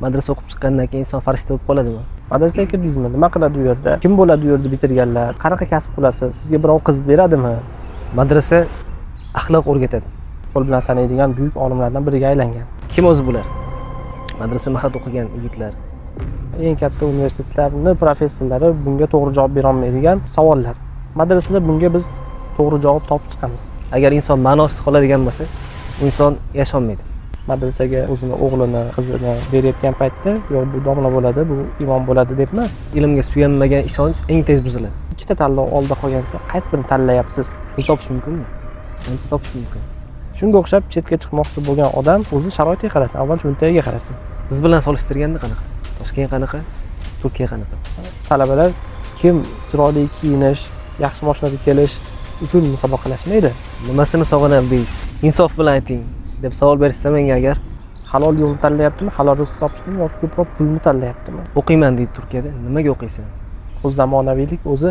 Madrasa o'qib chiqqandan keyin inson farishta bo'lib qoladimi? Madrasaga kirdingizmi? Nima qiladi u yerda? Kim bo'ladi u yerda bitirganlar? Qanaqa kasb qilasiz? Sizga birov qiz beradimi? Madrasa axloq o'rgatadi. Qo'l bilan sanaydigan buyuk olimlardan biriga aylangan. Kim o'zi bular? Madrasa mahad o'qigan yigitlar. Eng katta universitetlarning professorlari bunga to'g'ri javob bera olmaydigan savollar. Madrasada bunga biz to'g'ri javob topib chiqamiz. Agar inson ma'nosiz qoladigan bo'lsa, inson yasholmaydi. Madrasaga o'zini o'g'lini, qizini berayotgan paytda, yo'q bu domla bo'ladi, bu imom bo'ladi deb emas. Ilmga suyanmagan ishonch eng tez buziladi. Ikkita tanlov oldida qolgansa, qaysi birini tanlayapsiz? Pul topish mumkinmi? Qancha topish mumkin? Shunga o'xshab chetga chiqmoqchi bo'lgan odam o'zi sharoitiga qarasin, avval cho'ntagiga qarasin. Biz bilan solishtirganda qanaqa? Toshkent qanaqa? Turkiya qanaqa? Talabalar kim chiroyli kiyinish, yaxshi mashinada kelish uchun musobaqalashmaydi. Nimasini sog'inamiz? Insof bilan ayting deb savol berishsa menga agar halol yo'lni tanlayaptimi, halol rizq topishni yoki ko'proq pulni tanlayaptimi? o'qiyman deydi Turkiyada. Nimaga o'qiysan? O'z zamonaviylik o'zi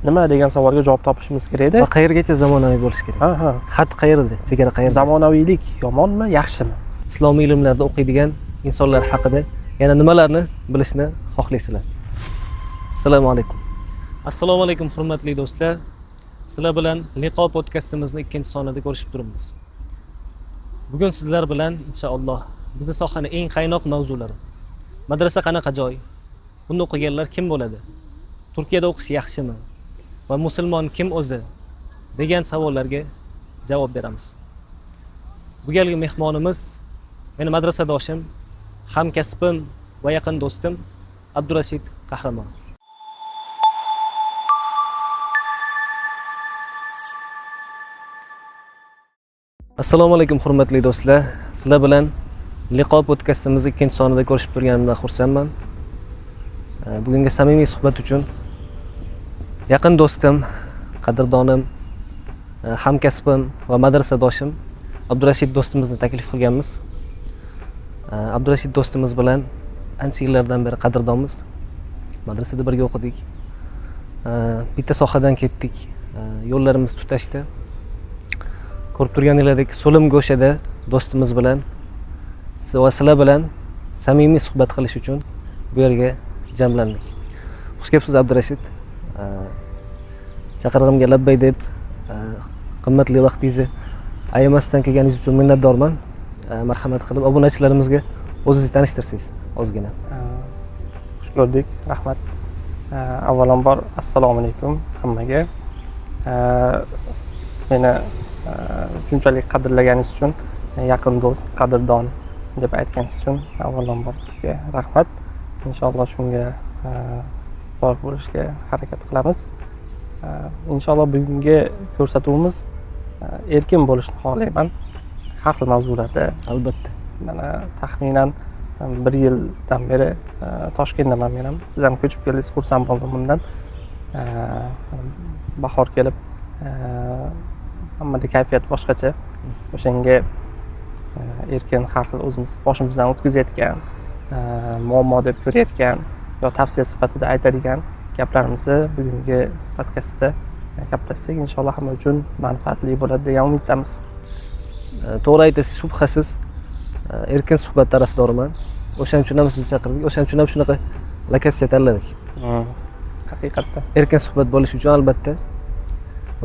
nima degan savolga javob topishimiz kerak-da. Va qayergacha zamonaviy bo'lish kerak? Ha. Xat qayerda? Chegara qayerda? Zamonaviylik yomonmi, yaxshimi? Islomiy ilmlarda o'qiydigan insonlar haqida yana nimalarni bilishni xohlaysizlar? Assalomu alaykum. Assalomu alaykum hurmatli do'stlar. Sizlar bilan Liqo podkastimizni 2-sonida ko'rishib turibmiz. Bugun sizlar bilan inshaalloh bizning sohaning eng qaynoq mavzulari. Madrasa qanaqa joy? Bunda o'qiganlar kim bo'ladi? Turkiyada o'qish yaxshimi? Va musulmon kim o'zi? Degan savollarga javob beramiz. Bu galgi mehmonimiz meni madrasadoshim, hamkasbim va yaqin do'stim Abdurashid Qahramon. Assalomu alaykum hurmatli do'stlar. Sizlar bilan Liqo podkastimizni 2-sonida ko'rishib turganimdan xursandman. Bugungi samimiy suhbat uchun yaqin do'stim, qadrdonim, hamkasbim va madrasadoshim Abdurashid do'stimizni taklif qilganmiz. Abdurashid do'stimiz bilan ancha yillardan beri qadrdonmiz. Madrasada birga o'qidik. Bitta sohadan ketdik. Yo'llarimiz tutashdi. Ko'rib turganingizdek, so'lim go'shada do'stimiz bilan va sizlar bilan samimiy suhbat qilish uchun bu yerga jamlandik. Xush kelibsiz Abdurashid. Chaqirig'imga labbay deb qimmatli vaqtingizni ayamasdan kelganingiz uchun minnatdorman. Marhamat qilib obunachilarimizga o'zingizni tanishtirsangiz ozgina. Xush ko'rdik, rahmat. Avvalambor assalomu alaykum hammaga. Meni shunchalik qadrlaganingiz uchun, yaqin do'st, qadrdon deb aytganingiz uchun avvalambor sizga rahmat. Inshaalloh shunga loyiq bo'lishga harakat qilamiz. Inshaalloh bugungi ko'rsatuvimiz erkin bo'lishni xohlayman. Har xil mavzularda. Albatta. Mana taxminan 1 yildan beri Toshkentdaman men ham. Siz ham ko'chib keldingiz, xursand bo'ldim bundan. Bahor kelib, hammada kayfiyat boshqacha. O'shanga erkin har xil o'zimiz boshimizdan o'tkazayotgan, muammo deb ko'rayotgan yo tavsiya sifatida aytadigan gaplarimizni bugungi podkastda gaplashsak, inshaalloh hamma uchun manfaatli bo'ladi degan umiddamiz. To'g'ri aytasiz, shubhasiz erkin suhbat tarafdoriman. O'shaning uchun ham sizni chaqirdik. O'shaning uchun ham shunaqa lokatsiya tanladik. Haqiqatda erkin suhbat bo'lish uchun albatta.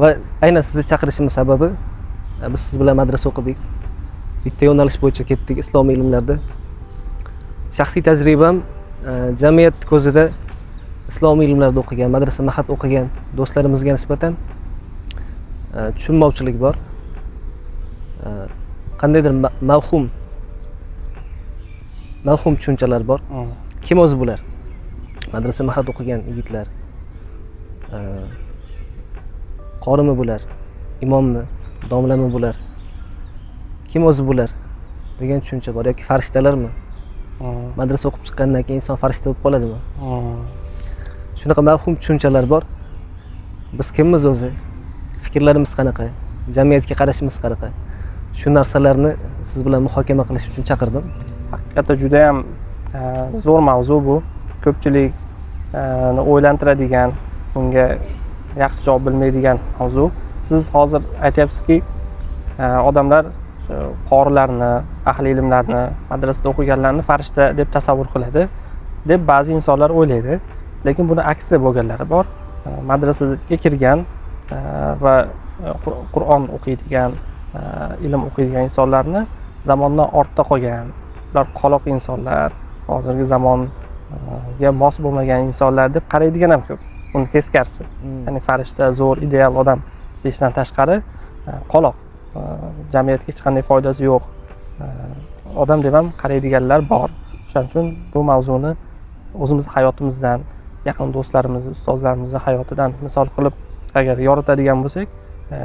Va aynan sizni chaqirishimiz sababi biz siz bilan madrasa o'qidik. Bitta yo'nalish bo'yicha ketdik islomiy ilmlarda. Shaxsiy tajribam jamiyat ko'zida islomiy ilmlarda o'qigan, madrasa mahad o'qigan do'stlarimizga nisbatan tushunmovchilik bor. Qandaydir mavhum tushunchalar bor. Kim o'zi bular? Madrasa mahad o'qigan yigitlar. Qorimi bular? Imommi? Domlami bular? Kim o'zi bular? degan tushuncha bor yoki farishtalarmi? Madrasa o'qib chiqqandan keyin inson farishta bo'lib qoladimi? Shunaqa mavhum tushunchalar bor. Biz kimmiz o'zi? Fikrlarimiz qanaqa? Jamiyatga qarashimiz qanaqa? Shu narsalarni siz bilan muhokama qilish uchun chaqirdim. Haqiqatda juda ham zo'r mavzu bu. Ko'pchilik o'ylantiradigan, bunga yaxshi javob bilmaydigan mavzu. Siz hozir aytyapsizki, odamlar qorilarni, ahli ilmlarni, madrasada o'qiganlarni farishta deb tasavvur qiladi deb ba'zi insonlar o'ylaydi. Lekin buni aksi bo'lganlari bor. Madrasaga kirgan va Qur'on o'qiydigan, ilm o'qiydigan insonlarni zamondan ortda qolgan, ular qoloq insonlar, hozirgi zamonga mos bo'lmagan insonlar deb qaraydigan ham ko'p. Uni teskarisi. Ya'ni farishta, zo'r, ideal odam deyishdan tashqari qoloq, jamiyatga hech qanday foydasi yo'q odam deb ham qaraydiganlar bor. Shuning uchun bu mavzuni o'zimiz hayotimizdan, yaqin do'stlarimiz, ustozlarimizni hayotidan misol qilib agar yoritadigan bo'lsak,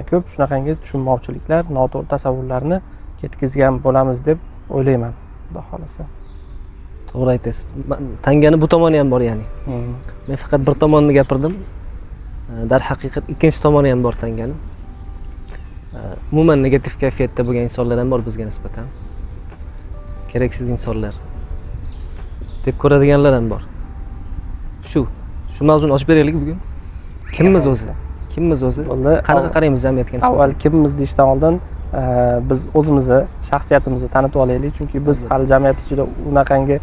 ko'p shunaqangi tushunmovchiliklar, noto'g'ri tasavvurlarni ketkizgan bo'lamiz deb o'ylayman, xudo xolasa. To'g'ri aytasiz. Tangani bu tomoni ham bor ya'ni. Men faqat bir tomonini gapirdim. Darhaqiqat ikkinchi tomoni ham bor tangani. Umuman negativ kayfiyatda bo'lgan insonlar ham bor bizga nisbatan. Keraksiz insonlar deb ko'radiganlar ham bor. Shu mavzuni ochib beraylik bugun. Kimmiz o'zi? Kimmiz o'zi? Qanaqa qaraymiz jamiyatga nisbatan? Avval kimmiz deyishdan oldin biz o'zimizni, shaxsiyatimizni tanitib olaylik, chunki biz hali jamiyat ichida unaqangi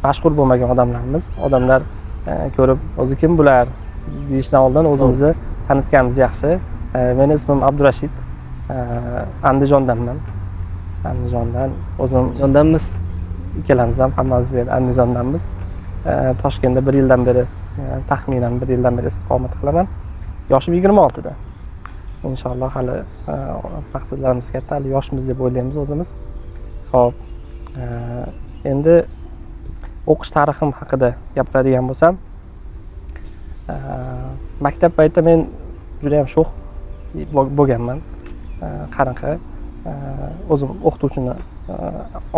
mashhur bo'lmagan odamlarmiz. Odamlar ko'rib, o'zi kim bular deyishdan oldin o'zimizni tanitganimiz yaxshi. Meni ismim Abdurashid. Andijondanman. Andijondan o'zim. Andijondanmiz. Ikkalamiz ham hammamiz bu yerda Andijondanmiz. Toshkentda 1 yildan beri, taxminan 1 yildan beri istiqomat qilaman. Yoshim 26 da. Inshaalloh hali maqsadlarimiz katta, hali yoshmiz deb o'ylaymiz o'zimiz. Xo'p, endi o'qish tarixim haqida gapiradigan bo'lsam, maktab paytida men juda ham sho'x bo'lganman. Qanaqa, o'zim o'qituvchini,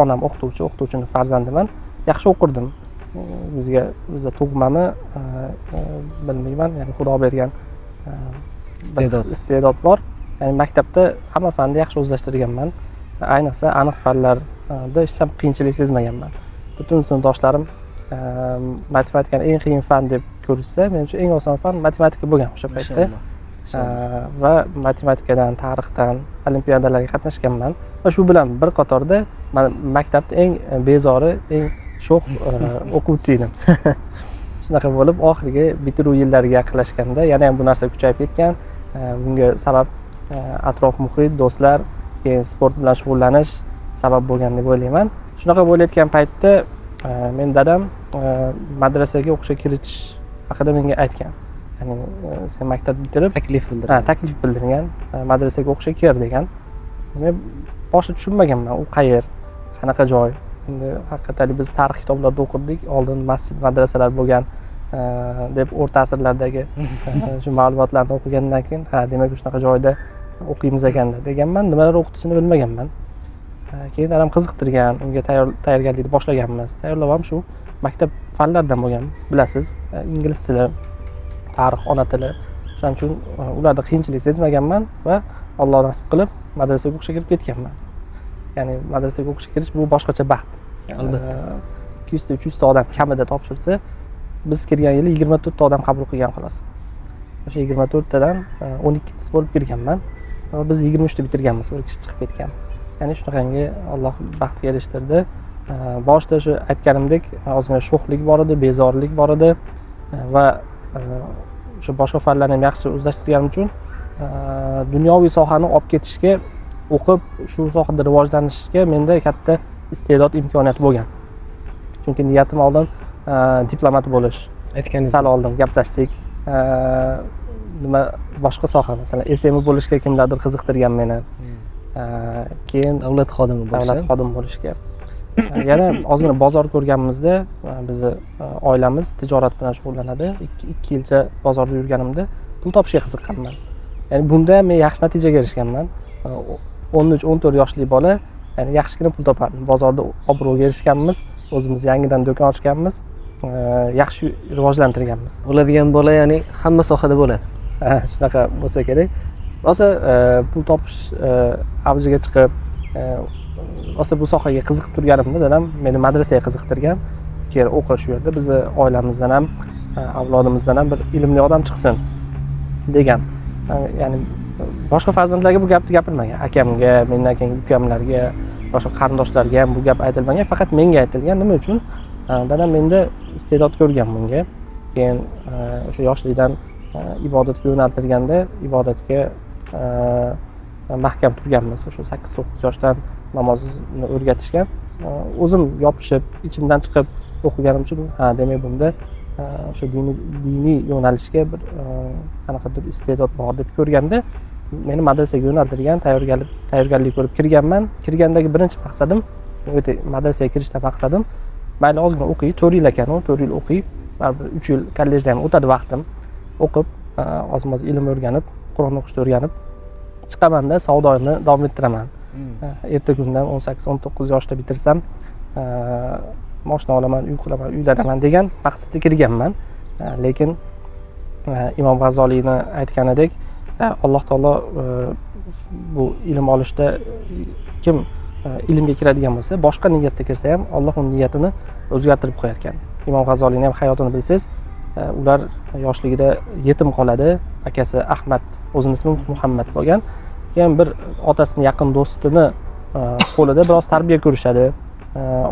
onam o'qituvchini farzandiman. Yaxshi o'qirdim. Bizda tug'mami bilmayman, ya'ni Xudo bergan istedod bor. Ya'ni maktabda hamma fanni yaxshi o'zlashtirganman. Ayniqsa aniq fanlarda hech ham qiyinchilik sezmaganman. Butun sinfdoshlarim matematikani eng qiyin fan deb ko'rishsa, men uchun eng oson fan matematika bo'lgan o'sha paytda. Va matematikadan, tarixdan olimpiadalarga qatnashganman. Va shu bilan bir qatorda maktabda eng bezori, eng sho'x o'quvchi edim. Shunaqa bo'lib, oxirgi bitiruv yillariga yaqinlashganda yana ham bu narsa kuchayib ketgan. Bunga sabab atrof muhit, do'stlar, keyin sport bilan shug'ullanish sabab bo'lgan deb o'ylayman. Shunaqa bo'layotgan paytda men dadam madrasaga o'qishga kiritish haqida menga aytgan. Ya'ni sen maktab bitirib taklif bildirgan. Taklif bildirgan, madrasaga o'qishga kir degan. Men boshida tushunmaganman, u qayer, qanaqa joy. Endi haqiqatan biz tarix kitoblarida o'qidik, oldin masjid, madrasalar bo'lgan deb o'rta asrlardagi shu ma'lumotlarni o'qigandan keyin, ha, demak shunaqa joyda o'qiymiz ekanda deganman. Nimalar o'qitishini bilmaganman. Keyin dadam qiziqtirgan, unga tayyorgarlikni boshlaganmiz. Tayyorlab ham shu maktab fanlaridan bo'lgan, bilasiz, ingliz tili, tarix, ona tili. Shuning uchun ularda qiyinchilik sezmaganman va Alloh nasib qilib madrasaga o'qishga kirib ketganman. Ya'ni madrasaga o'qishga kirish bu boshqacha baxt. Albatta. 200 ta 300 ta odam kamida topshirsa, biz kirgan yili 24 ta odam qabul qilgan xolos. O'sha 24 tadan 12 tasi bo'lib kirganman. Va biz 23 ta bitirganmiz, bir kishi chiqib ketgan. Ya'ni shunaqangi Alloh baxtga erishtirdi. Boshida shu aytganimdek, ozgina sho'xlik bor edi, bezorlik bor edi va shu boshqa fanlarni ham yaxshi o'zlashtirganim uchun dunyoviy sohani olib ketishga, o'qib shu sohada rivojlanishga menda katta iste'dod, imkoniyat bo'lgan. Chunki niyatim oldin diplomat bo'lish. Aytganingiz. Sal oldin gaplashdik. Nima boshqa soha, masalan, SMI bo'lishga kimlardir qiziqtirgan meni. Keyin davlat xodimi bo'lishga. Yana ozgina bozor ko'rganimizda, bizni oilamiz tijorat bilan shug'ullanadi. 2 yilcha bozorda yurganimda pul topishga qiziqqanman. Ya'ni bunda men yaxshi natijaga erishganman. 13-14 yoshli bola, ya'ni yaxshigina pul topardim. Bozorda obro'ga erishganmiz, o'zimiz yangidan do'kon ochganmiz, yaxshi rivojlantirganmiz. Bo'ladigan bola, ya'ni hamma sohada bo'ladi. Shunaqa bo'lsa kerak. Rosa pul topish avjiga chiqib, rosa bu sohaga qiziqib turganimda dadam meni madrasaga qiziqtirgan. Keyin o'qi shu yerda, bizni oilamizdan ham, avlodimizdan ham bir ilmli odam chiqsin degan. Ya'ni boshqa farzandlarga bu gapni gapirmagan. Akamga, mendan keyin ukamlarga, boshqa qarindoshlarga ham bu gap aytilmagan, faqat menga aytilgan. Nima uchun? Dadam menda iste'dod ko'rgan bunga. Keyin o'sha yoshlikdan ibodatga yo'naltirganda, ibodatga mahkam turganmiz. O'sha 8-9 yoshdan namozni o'rgatishgan. O'zim yopishib, ichimdan chiqib o'qiganim uchun, demak bunda o'sha diniy yo'nalishga bir qanaqadir iste'dod bor deb ko'rganda, meni madrasaga yo'naltirgan, tayyorgarlik ko'rib kirganman. Kirgandagi birinchi maqsadim, o'ta madrasaga kirishdan maqsadim, mayli ozgina o'qiy, 4 yil ekan u, 4 yil o'qiy, baribir 3 yil kollejda ham o'tadi vaqtim. O'qib, oz-moz ilm o'rganib, Qur'on o'qishni o'rganib chiqaman-da, savdoyimni davom ettiraman. Erta kundan 18-19 yoshda bitirsam, mashina olaman, uy quraman, uylanaman degan maqsadda kirganman. Lekin Imom G'azoliyni aytganidek, Alloh taolo bu ilm olishda kim ilmga kiradigan bo'lsa, boshqa niyatda kirsa ham Alloh uning niyatini o'zgartirib qo'yar ekan. Imom G'azoliyning ham hayotini bilsangiz, ular yoshligida yetim qoladi. Akasi Ahmad, o'zining ismi Muhammad bo'lgan. Keyin bir otasini yaqin do'stini qo'lida biroz tarbiya ko'rishadi.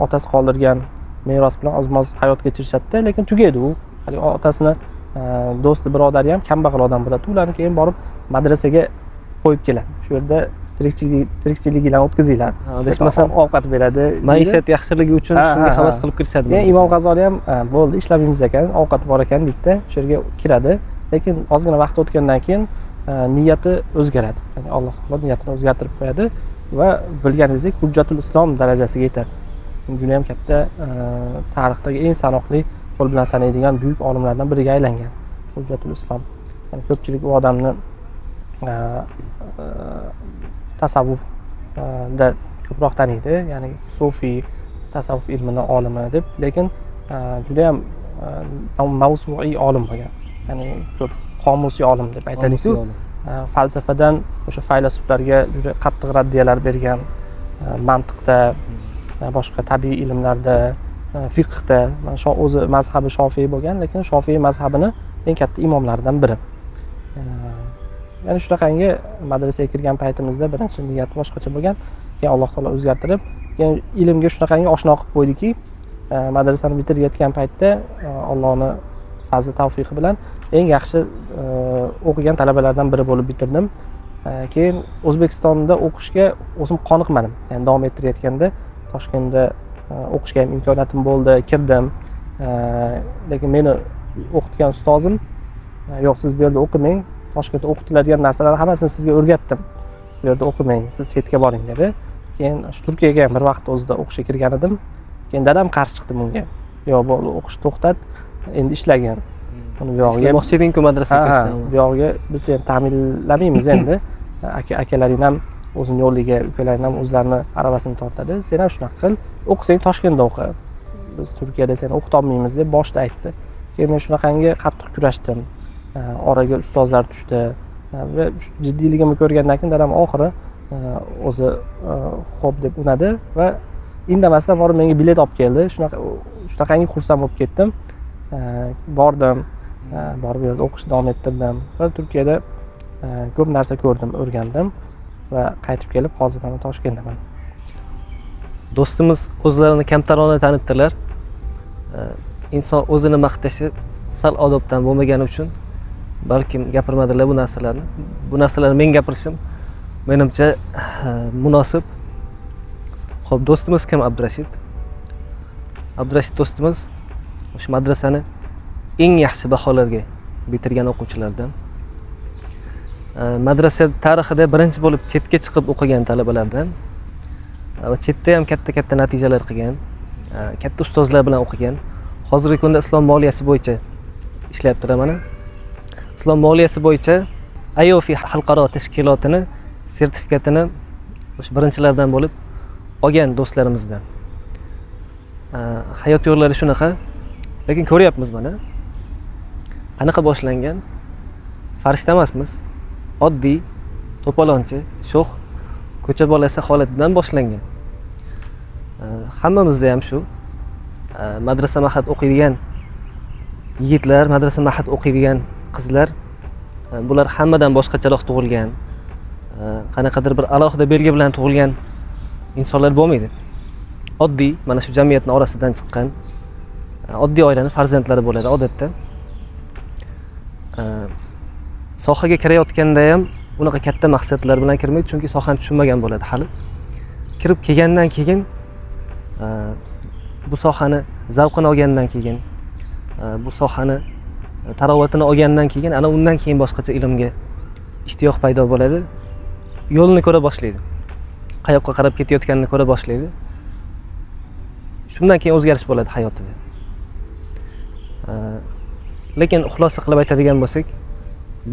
Otasi qoldirgan meros bilan oz-moz hayot kechirishadi, lekin tugaydi u. Hali otasini do'sti, birodari ham kambag'al odam bo'ladi. Ularni keyin borib madrasaga qo'yib keladi. Shu yerda tirikchiliklarni o'tkazinglar. Adashmasam ovqat beradi. Maishat yaxshiligi uchun shunga havas qilib kirishadi. Imom G'azoliy ham bo'ldi, ishlamaymiz ekan, ovqat bor ekan deydi-da, shu yerga kiradi. Lekin ozgina vaqt o'tgandan keyin niyati o'zgaradi. Ya'ni Alloh taolo niyatini o'zgartirib qo'yadi va bilganingizdek Hujjatul Islom darajasiga yetadi. Juda ham katta tarixdagi eng sanoqli qo'l bilan sanaydigan buyuk olimlardan biriga aylangan Hujjatul Islom. Ya'ni ko'pchilik u odamni tasavvufda ko'proq taniydi, ya'ni sufiy tasavvuf ilmining olimi deb, lekin juda ham mavzuiy olim bo'lgan. Ya'ni ko'p qomusiy olim deb aytaylik-ku. Falsafadan o'sha faylasuflarga juda qattiq raddiyalar bergan, mantiqda, boshqa tabiiy ilmlarda, fiqhda, o'zi mazhabi Shofiy bo'lgan, lekin Shofiy mazhabini eng katta imomlaridan biri. Ya'ni shunaqangi madrasaga kirgan paytimizda birinchi niyat boshqacha bo'lgan, keyin Alloh taolo o'zgartirib, keyin ilmga shunaqangi oshno qilib qo'ydiki, madrasani bitirayotgan paytda Allohning fazli tavfiqi bilan eng yaxshi o'qigan talabalardan biri bo'lib bitirdim. Keyin O'zbekistonda o'qishga o'zim qoniqmadim. Ya'ni davom ettirayotganda Toshkentda o'qishga ham imkoniyatim bo'ldi, kirdim. Lekin meni o'qitgan ustozim, yo'q, siz bu yerda o'qimang, Toshkentda o'qitiladigan narsalarni hammasini sizga o'rgatdim. Bu yerda o'qimang, siz chetga boring dedi. Keyin shu Turkiyaga ham bir vaqt o'zida o'qishga kirgan edim. Keyin dadam qarshi chiqdi bunga. Yo'q, bu o'qishni to'xtat, endi ishlagin. Uni bu yog'iga moqchi eding-ku madrasaga kirishdan. Bu yog'iga biz ham ta'minlamaymiz endi. Akalaring ham o'zini yo'liga, ukalaring ham o'zlarini aravasini tortadi. Sen ham shunaqa qil, o'qisang Toshkentda o'qi. Biz Turkiyada seni o'qita olmaymiz deb boshida aytdi. Keyin men shunaqangi qattiq kurashdim. Oraga ustozlar tushdi va jiddiyligimni ko'rgandan keyin dadam oxiri o'zi xo'p deb unadi va indamasdan borib menga bilet olib keldi. Shunaqangi xursand bo'lib ketdim. Bordim, borib yerda o'qishni davom ettirdim va Turkiyada ko'p narsa ko'rdim, o'rgandim va qaytib kelib hozir mana Toshkentdaman. Do'stimiz o'zlarini kamtarona tanitdilar. Inson o'zini maqtashi sal odobdan bo'lmagani uchun balkim gapirmadilar bu narsalarni. Bu narsalarni men gapirishim menimcha munosib. Xo'p, do'stimiz kim? Abdurashid. Abdurashid do'stimiz o'sha madrasani eng yaxshi baholarga bitirgan o'quvchilardan. Madrasa tarixida birinchi bo'lib chetga chiqib o'qigan talabalardan va chetda ham katta natijalar qilgan, katta ustozlar bilan o'qigan. Hozirgi kunda islom moliyasi bo'yicha ishlayaptilar mana. Islom moliyasi bo'yicha IOFI xalqaro tashkilotini sertifikatini o'sha birinchilardan bo'lib olgan do'stlarimizdan. Hayot yo'llari shunaqa. Lekin ko'ryapmiz mana. Qanaqa boshlangan? Farishta emasmiz. Oddiy, to'polonchi, sho'x ko'cha bolasi holatidan boshlangan. Hammamizda ham shu. Madrasa mahad o'qiydigan yigitlar, madrasa mahad o'qiydigan qizlar, bular hammadan boshqacharoq tug'ilgan, qanaqadir bir alohida belgi bilan tug'ilgan insonlar bo'lmaydi. Oddiy, mana shu jamiyatning orasidan chiqqan oddiy oilaning farzandlari bo'ladi odatda. Sohaga kirayotganda ham unaqa katta maqsadlar bilan kirmaydi, chunki sohani tushunmagan bo'ladi hali. Kirib kelgandan keyin bu sohani zavqini olgandan keyin, bu sohani tarovatini olgandan keyin, ana undan keyin boshqacha ilmga ishtiyoq paydo bo'ladi. Yo'lini ko'ra boshlaydi. Qayoqqa qarab ketayotganini ko'ra boshlaydi. Shundan keyin o'zgarish bo'ladi hayotida. Lekin xulosa qilib aytadigan bo'lsak,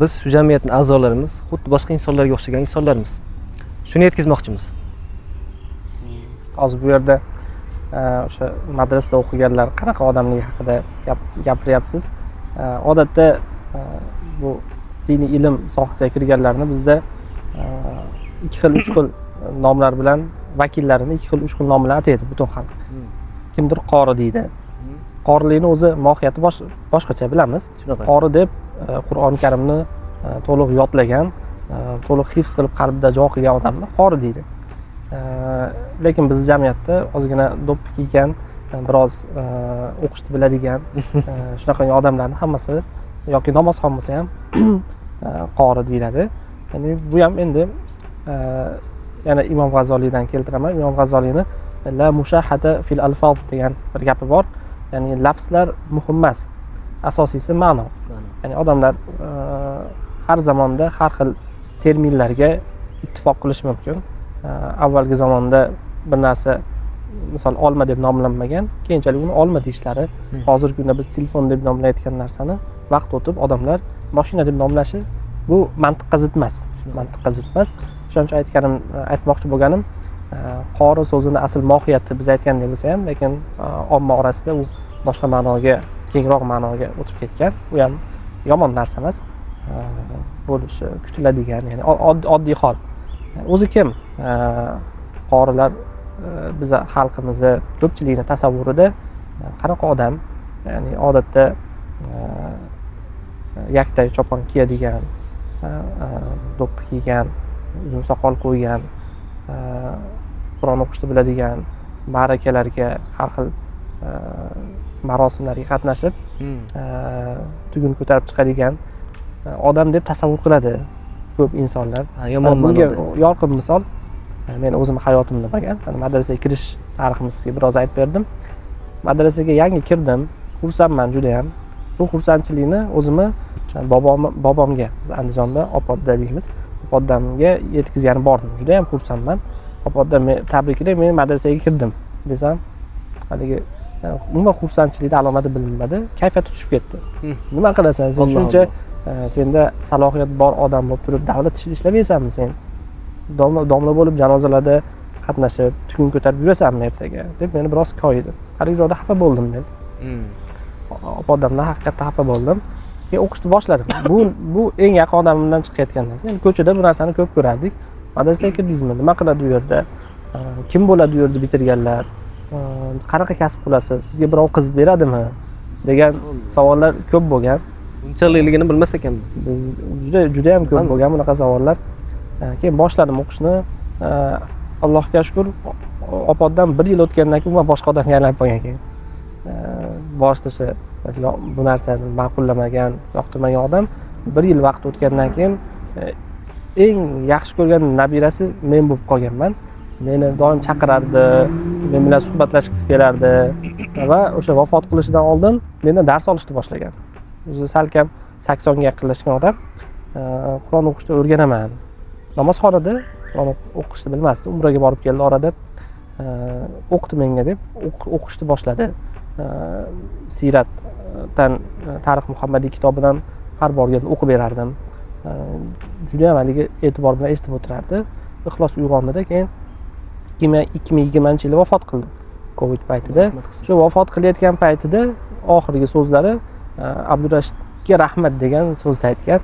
biz shu jamiyatning a'zolarimiz, xuddi boshqa insonlarga o'xshagan insonlarmiz. Shuni yetkazmoqchimiz. Hozir bu yerda o'sha madrasada o'qiganlar qanaqa odamligi haqida gapiryapsiz. Odatda bu diniy ilm sohasiga kirganlarni bizda 2 xil 3 xil nomlar bilan vakillarini 2 xil 3 xil nom bilan ataydi butun xalq. Kimdir qori deydi. Qorilikni o'zi mohiyati boshqacha bilamiz. Qori deb Qur'oni Karimni to'liq yodlagan, to'liq hifz qilib qalbida joy qilgan odamni qori deydi. Lekin biz jamiyatda ozgina do'ppi kiygan, biroz o'qishni biladigan shunaqa odamlarni hammasi yoki namozxon bo'lsa ham qori deyiladi. Ya'ni bu ham endi yana Imom G'azoliydan keltiraman. Imom G'azoliyni la mushahada fil alfaz degan bir gapi bor. Ya'ni lafzlar muhim emas. Asosiysi ma'no. Ya'ni odamlar har zamonda har xil terminlarga ittifoq qilish mumkin. Avvalgi zamonda bir narsa misol olma deb nomlanmagan, keyinchalik uni olma deyishlari, hozirgi kunda biz telefon deb nomlayotgan narsani vaqt o'tib odamlar mashina deb nomlashi bu mantiqqa zid emas. Mantiqqa zid emas. Shuning uchun aytmoqchi bo'lganim, qori so'zini asl mohiyati biz aytgandek bo'lsa ham, lekin omma orasida u boshqa ma'noga, kengroq ma'noga o'tib ketgan. Bu ham yomon narsa emas. Bo'lishi kutiladigan, ya'ni oddiy hol. O'zi kim? Qorilar biz xalqimizni ko'pchilikning tasavvurida qanaqa odam? Ya'ni odatda yaktay chopon kiyadigan, do'ppi kiygan, uzun soqol qo'ygan, Qur'on o'qishni biladigan, ma'rakalarga, har xil marosimlarga qatnashib, tugun ko'tarib chiqadigan odam deb tasavvur qiladi ko'p insonlar. Yomon bunga yorqin misol, men o'zim hayotimda bo'lgan, madrasaga kirish tariximizga biroz aytib berdim. Madrasaga yangi kirdim, xursandman juda ham. Bu xursandchilikni o'zimni bobomga, biz Andijonda opodda deymiz, opoddamga yetkazgani bordim. Juda ham xursandman. Opodda men tabriklar, men madrasaga kirdim desam, haligi umuman xursandchilikda alomati bilinmadi, kayfiyat tushib ketdi. Nima qilasan sen shuncha senda salohiyat bor odam bo'lib turib davlat ishida ishlamaysanmi sen? Domla bo'lib janozalarda qatnashib, tugun ko'tarib yurasanmi ertaga deb meni biroz koyidi. Haligi joyda xafa bo'ldim men. Opodamdan haqiqatda xafa bo'ldim. Keyin o'qishni boshladim. Bu eng yaqin odamimdan chiqayotgan narsa. Endi ko'chada bu narsani ko'p ko'rardik. Madrasaga kirdingizmi? Nima qiladi u yerda? Kim bo'ladi u yerda bitirganlar? Qanaqa kasb qilasiz? Sizga birov qiz beradimi? degan savollar ko'p bo'lgan. Unchaligini bilmas ekanman. Biz juda ham ko'p bo'lgan bunaqa savollar. Keyin boshladim o'qishni. Allohga shukr, opoddan 1 yil o'tgandan keyin boshqa odamga aylanib qolgan keyin. Boshida o'sha bu narsani ma'qullamagan, yoqtirmagan odam 1 yil vaqt o'tgandan keyin eng yaxshi ko'rgan nabirasi men bo'lib qolganman. Meni doim chaqirardi, men bilan suhbatlashgisi kelardi va o'sha vafot qilishidan oldin mendan dars olishni boshlagan. O'zi salkam 80 ga yaqinlashgan odam. Qur'on o'qishni o'rganaman. Namozxonada Qur'on o'qishni bilmasdi. Umraga borib keldi orada. O'qdi menga deb o'qishni boshladi. Siyratdan Tarix Muhammadiy kitobidan har borganda o'qib berardim. Juda ham haligi e'tibor bilan eshitib o'tirardi. Ixlos uyg'ondi-da, keyin 2020-yil vafot qildi. Covid paytida. Shu vafot qilayotgan paytida oxirgi so'zlari Abdurashidga rahmat degan so'zni aytgan.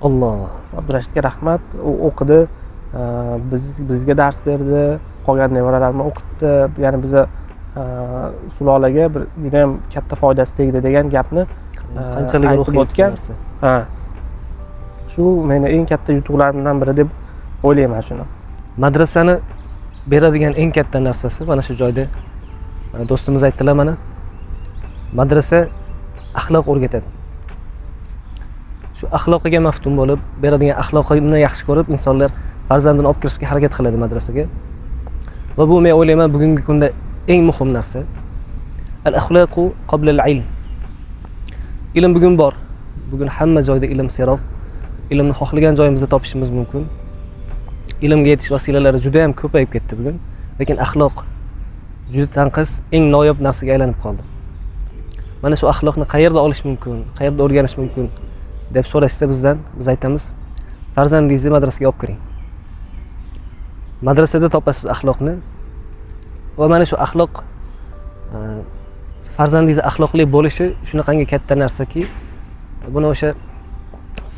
Alloh, Abdurashidga rahmat, u o'qidi, bizga dars berdi, qolgan nevaralarimni o'qitdi, ya'ni biza sulolaga bir juda ham katta foydasi tegdi degan gapni qanchalik aytib o'tgan. Shu shu meni eng katta yutuqlarimdan biri deb o'ylayman shuni. Madrasani beradigan eng katta narsasi mana shu joyda do'stimiz aytdilar, mana madrasa axloq o'rgatadi. Shu axloqiga maftun bo'lib, beradigan axloqini yaxshi ko'rib insonlar farzandini olib kirishga harakat qiladi madrasaga. Va bu men o'ylayman bugungi kunda eng muhim narsa. Al-axloqu qabla al-ilm. Ilm bugun bor. Bugun hamma joyda ilm serob. Ilmni xohlagan joyimizda topishimiz mumkin. Ilmga yetish vosilalari juda ham ko'payib ketdi bugun. Lekin axloq juda tanqis, eng noyob narsaga aylanib qoldi. Mana shu axloqni qayerda olish mumkin, qayerda o'rganish mumkin deb so'rashsa bizdan biz aytamiz, farzandingizni madrasaga olib kiring. Madrasada topasiz axloqni. Va mana shu axloq farzandingiz axloqli bo'lishi shunaqangi katta narsaki, buni o'sha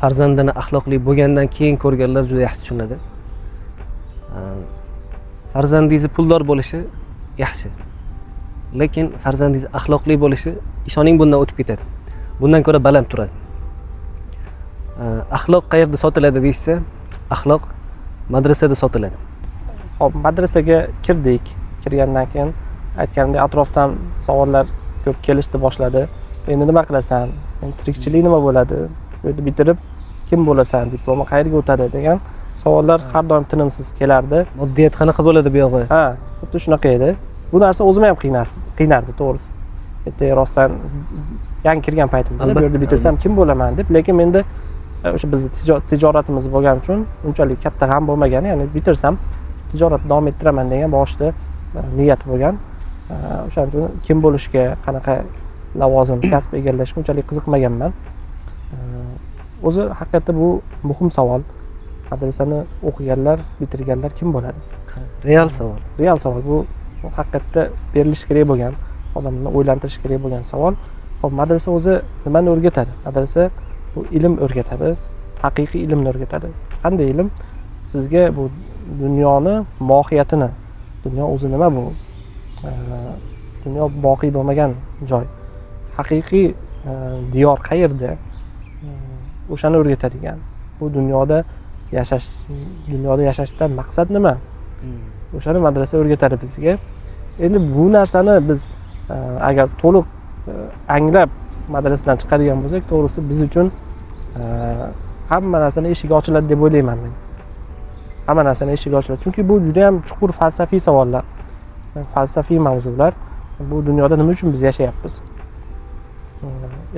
farzandini axloqli bo'lgandan keyin ko'rganlar juda yaxshi tushunadi. Farzandingiz puldor bo'lishi yaxshi. Lekin farzandingiz axloqli bo'lishi ishoning bundan o'tib ketadi. Bundan ko'ra baland turadi. Axloq qayerda sotiladi deysa, axloq madrasada sotiladi. Hop, madrasaga kirdik. Kirgandan keyin aytgandek atrofdan savollar ko'p kelishdi boshladi. Endi nima qilasan? Tirikchilik nima bo'ladi? Bu yerda bitirib kim bo'lasan? Diploma qayerga o'tadi degan savollar har doim tinimsiz kelardi. Moddiyat qanaqa bo'ladi bu yog'i? Ha, xuddi shunaqa edi. Bu narsa o'zimni ham qiynardi, to'g'risi. Erta rostdan yangi kirgan paytimda bu yerda bitirsam kim bo'laman deb, lekin menda o'sha bizning tijoratimiz bo'lgani uchun unchalik katta g'am bo'lmagan, ya'ni bitirsam tijoratni davom ettiraman degan boshida niyat bo'lgan. O'shaning uchun kim bo'lishga, qanaqa lavozim, kasb egallashga unchalik qiziqmaganman. O'zi haqiqatda bu muhim savol. Madrasani o'qiganlar, bitirganlar kim bo'ladi? Real savol. Real savol. Bu haqiqatda berilishi kerak bo'lgan, odamni o'ylantirish kerak bo'lgan savol. Hop, madrasa o'zi nimani o'rgatadi? Madrasa bu ilm o'rgatadi, haqiqiy ilmni o'rgatadi. Qanday ilm? Sizga bu dunyoni mohiyatini, dunyo o'zi nima bu? Dunyo boqiy bo'lmagan joy. Haqiqiy diyor qayerda? O'shani o'rgatadigan. Bu dunyoda yashashdan maqsad nima? O'shani madrasa o'rgatadi bizga. Endi bu narsani biz agar to'liq anglab madrasadan chiqadigan bo'lsak, to'g'risi biz uchun hamma narsani eshigi ochiladi deb o'ylayman men. Hamma narsani eshigi ochiladi. Chunki bu juda ham chuqur falsafiy savollar, falsafiy mavzular. Bu dunyoda nima uchun biz yashayapmiz?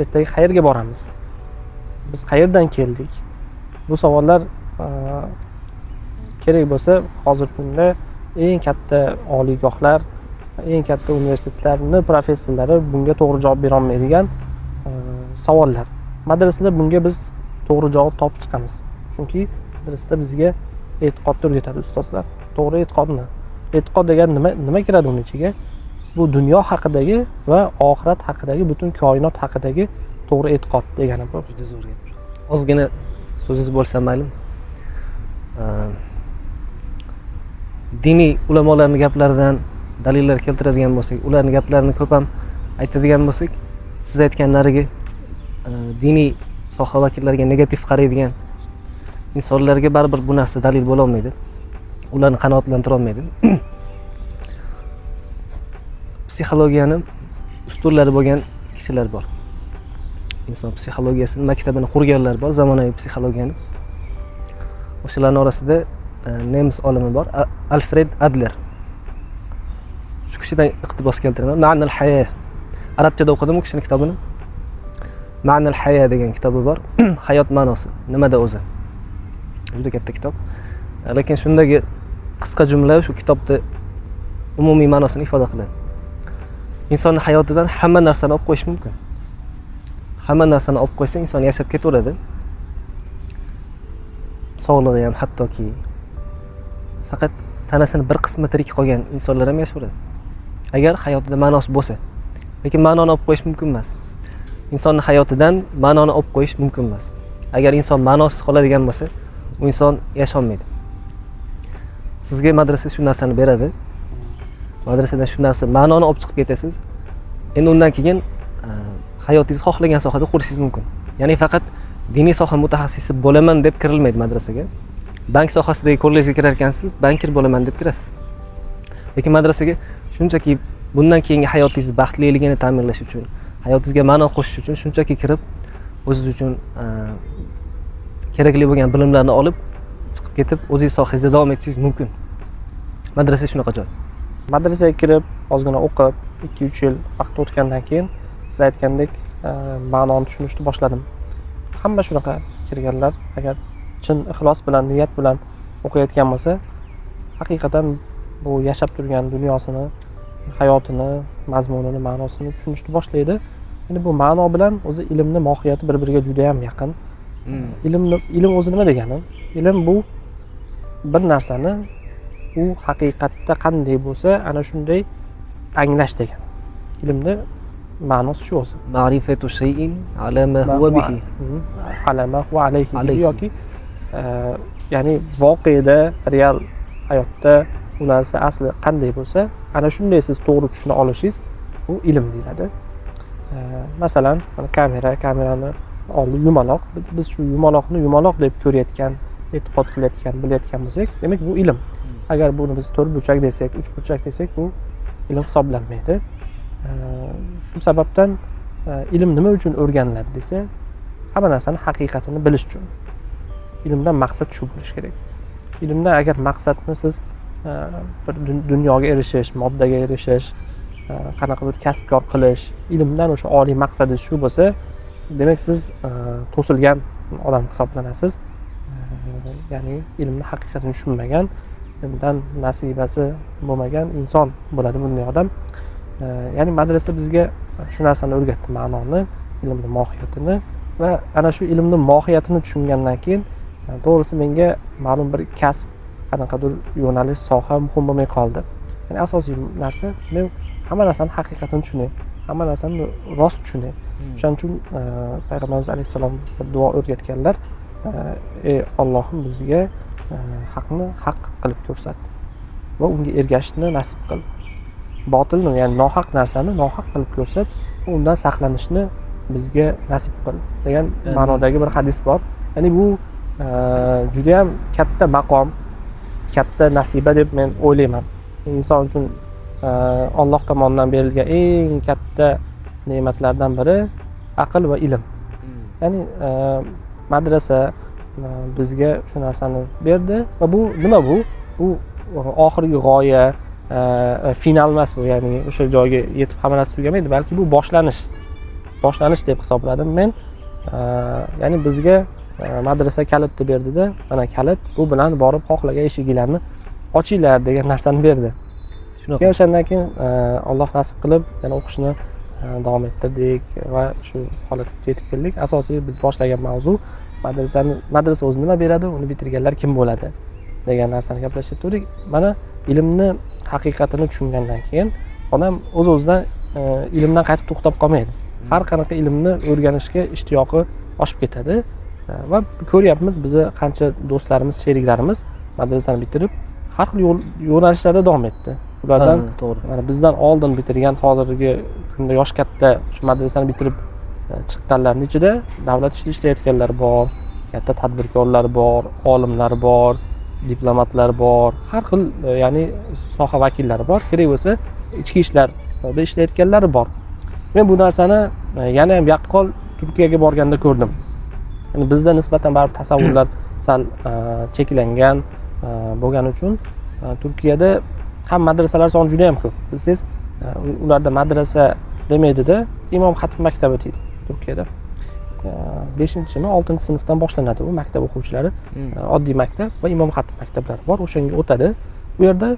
Ertaga qayerga boramiz? Biz qayerdan keldik? Bu savollar kerak bo'lsa, hozirgi kunda eng katta oliygohlar, eng katta universitetlarning professorlari bunga to'g'ri javob bera olmaydigan savollar. Madrasada bunga biz to'g'ri javob topib chiqamiz. Chunki madrasada bizga e'tiqodni o'rgatadi ustozlar. To'g'ri e'tiqodni. E'tiqod degan nima kiradi uning ichiga? Bu dunyo haqidagi va oxirat haqidagi, butun koinot haqidagi to'g'ri e'tiqod degani bu. Juda zo'r gap. Ozgina so'zingiz bo'lsa mayli. Diniy ulamolarning gaplaridan dalillar keltiradigan bo'lsak, ularning gaplarini ko'p ham aytadigan bo'lsak, siz aytgan narigi diniy soha vakillariga negativ qaraydigan insonlarga baribir bu narsa dalil bo'la olmaydi. Ularni qanoatlantira olmaydi. Psixologiyani ustunlari bo'lgan kishilar bor. Inson psixologiyasini maktabini qurganlar bor, zamonaviy psixologiyani. O'shalarning orasida nemis olimi bor, Alfred Adler. Shu kishidan iqtibos keltiraman. Ma'nal haya. Arabchada o'qidim u kishining kitobini. Ma'nal haya degan kitobi bor. Hayot ma'nosi nimada o'zi? Juda katta kitob. Lekin shundagi qisqa jumla shu kitobda umumiy ma'nosini ifoda qiladi. Insonning hayotidan hamma narsani olib qo'yish mumkin. Hamma narsani olib qo'ysa inson yashab ketaveradi. Sog'lig'i ham hattoki faqat tanasini bir qismi tirik qolgan insonlar ham yashayveradi. Agar hayotida ma'nosi bo'lsa. Lekin ma'noni olib qo'yish mumkin emas. Insonning hayotidan ma'noni olib qo'yish mumkin emas. Agar inson ma'nosiz qoladigan bo'lsa, u inson yasholmaydi. Sizga madrasa shu narsani beradi. Madrasadan shu narsa ma'noni olib chiqib ketasiz. Endi undan keyin hayotingizni xohlagan sohada qurishingiz mumkin. Ya'ni faqat diniy soha mutaxassisi bo'laman deb kirilmaydi madrasaga. Bank sohasidagi kollejga kirar ekansiz, bankir bo'laman deb kirasiz. Lekin madrasaga shunchaki bundan keyingi hayotingiz baxtliligini ta'minlash uchun, hayotingizga ma'no qo'shish uchun shunchaki kirib, o'zingiz uchun kerakli bo'lgan bilimlarni olib, chiqib ketib, o'zingiz sohangizda davom etishingiz mumkin. Madrasa shunaqa joy. Madrasaga kirib, ozgina o'qib, 2-3 yil vaqt o'tgandan keyin siz aytgandek ma'noni tushunishni boshladim. Hamma shunaqa kirganlar agar chin ixlos bilan, niyat bilan o'qiyotgan bo'lsa, haqiqatan bu yashab turgan dunyosini, hayotini, mazmunini, ma'nosini tushunishni boshlaydi. Endi bu ma'no bilan o'zi ilmni mohiyati bir-biriga juda ham yaqin. Ilm o'zi nima degani? Ilm bu bir narsani u haqiqatda qanday bo'lsa, ana shunday anglash degan. Ilmni ma'nosi shu o'zi. Ma'rifatu shay'in ala ma huwa bihi. Ala ma huwa alayhi yoki ya'ni voqeda, real hayotda u narsa asli qanday bo'lsa, ana shunday siz to'g'ri tushuna olishingiz bu ilm deyiladi. Masalan, mana kamerani oldi yumaloq. Biz shu yumaloqni yumaloq deb ko'rayotgan, e'tiqod qilayotgan, bilayotgan bo'lsak, demak bu ilm. Agar buni biz 4 burchak desak, 3 burchak desak, bu ilm hisoblanmaydi. Shu sababdan ilm nima uchun o'rganiladi desa, hamma narsani haqiqatini bilish uchun. Ilmdan maqsad shu bo'lishi kerak. Ilmdan agar maqsadni siz bir dunyoga erishish, moddaga erishish, qanaqadir kasbkor qilish, ilmdan o'sha oliy maqsadingiz shu bo'lsa, demak siz to'silgan odam hisoblanasiz. Ya'ni ilmni haqiqatini tushunmagan, ilmdan nasibasi bo'lmagan inson bo'ladi bunday odam. Ya'ni madrasa bizga shu narsani o'rgatdi, ma'noni, ilmning mohiyatini va ana shu ilmning mohiyatini tushungandan keyin to'g'risi menga ma'lum bir kasb, qanaqadir yo'nalish, soha muhim bo'lmay qoldi. Ya'ni asosiy narsa men hamma narsani haqiqatini tushunay, hamma narsani rost tushunay. O'shaning uchun Payg'ambarimiz alayhissalom bir duo o'rgatganlar: "Ey Allohim, bizga haqni haq qilib ko'rsat va unga ergashishni nasib qil. Botilni, ya'ni nohaq narsani nohaq qilib ko'rsat, undan saqlanishni bizga nasib qil" degan ma'nodagi bir hadis bor. Ya'ni bu juda ham katta maqom, katta nasiba deb men o'ylayman. Inson uchun Alloh tomonidan berilgan eng katta ne'matlardan biri aql va ilm. Ya'ni madrasa bizga shu narsani berdi va bu nima bu? Bu oxirgi g'oya, final emas bu, ya'ni o'sha joyga yetib hamma narsa tugamaydi, balki bu boshlanish. Boshlanish deb hisobladim men. Ya'ni bizga madrasa kalitni berdi-da, mana kalit, bu bilan borib xohlagan eshiginglarni ochinglar degan narsani berdi. Shunaqa. O'shandan keyin Alloh nasib qilib yana o'qishni davom ettirdik va shu holatga yetib keldik. Asosiy biz boshlagan mavzu madrasa o'zi nima beradi, uni bitirganlar kim bo'ladi degan narsani gaplashib turdik. Mana ilmni haqiqatini tushungandan keyin odam o'z-o'zidan ilmdan qaytib to'xtab qolmaydi. Har qanaqa ilmni o'rganishga ishtiyoqi oshib ketadi va ko'ryapmiz, bizni qancha do'stlarimiz, sheriklarimiz madrasani bitirib har xil yo'nalishlarda davom etdi. Ulardan to'g'ri. Mana bizdan oldin bitirgan, hozirgi kunda yosh katta shu madrasani bitirib chiqqanlarning ichida davlat ishida ishlayotganlar bor, katta tadbirkorlar bor, olimlar bor, diplomatlar bor, har xil ya'ni soha vakillari bor. Kerak bo'lsa ichki ishlarda ishlayotganlar bor. Men bu narsani yana ham yaqqol Turkiyaga borganda ko'rdim. Ya'ni bizda nisbatan baribir tasavvurlar sal cheklangan bo'lgani uchun Turkiyada ham madrasalar soni juda ham ko'p. Bilsangiz, ularda madrasa demaydi-da, Imom Xatib maktabi deydi Turkiyada. 5-mi, 6-sinfdan boshlanadi u maktab o'quvchilari. Oddiy maktab va Imom Xatib maktablari bor, o'shanga o'tadi. Bu yerda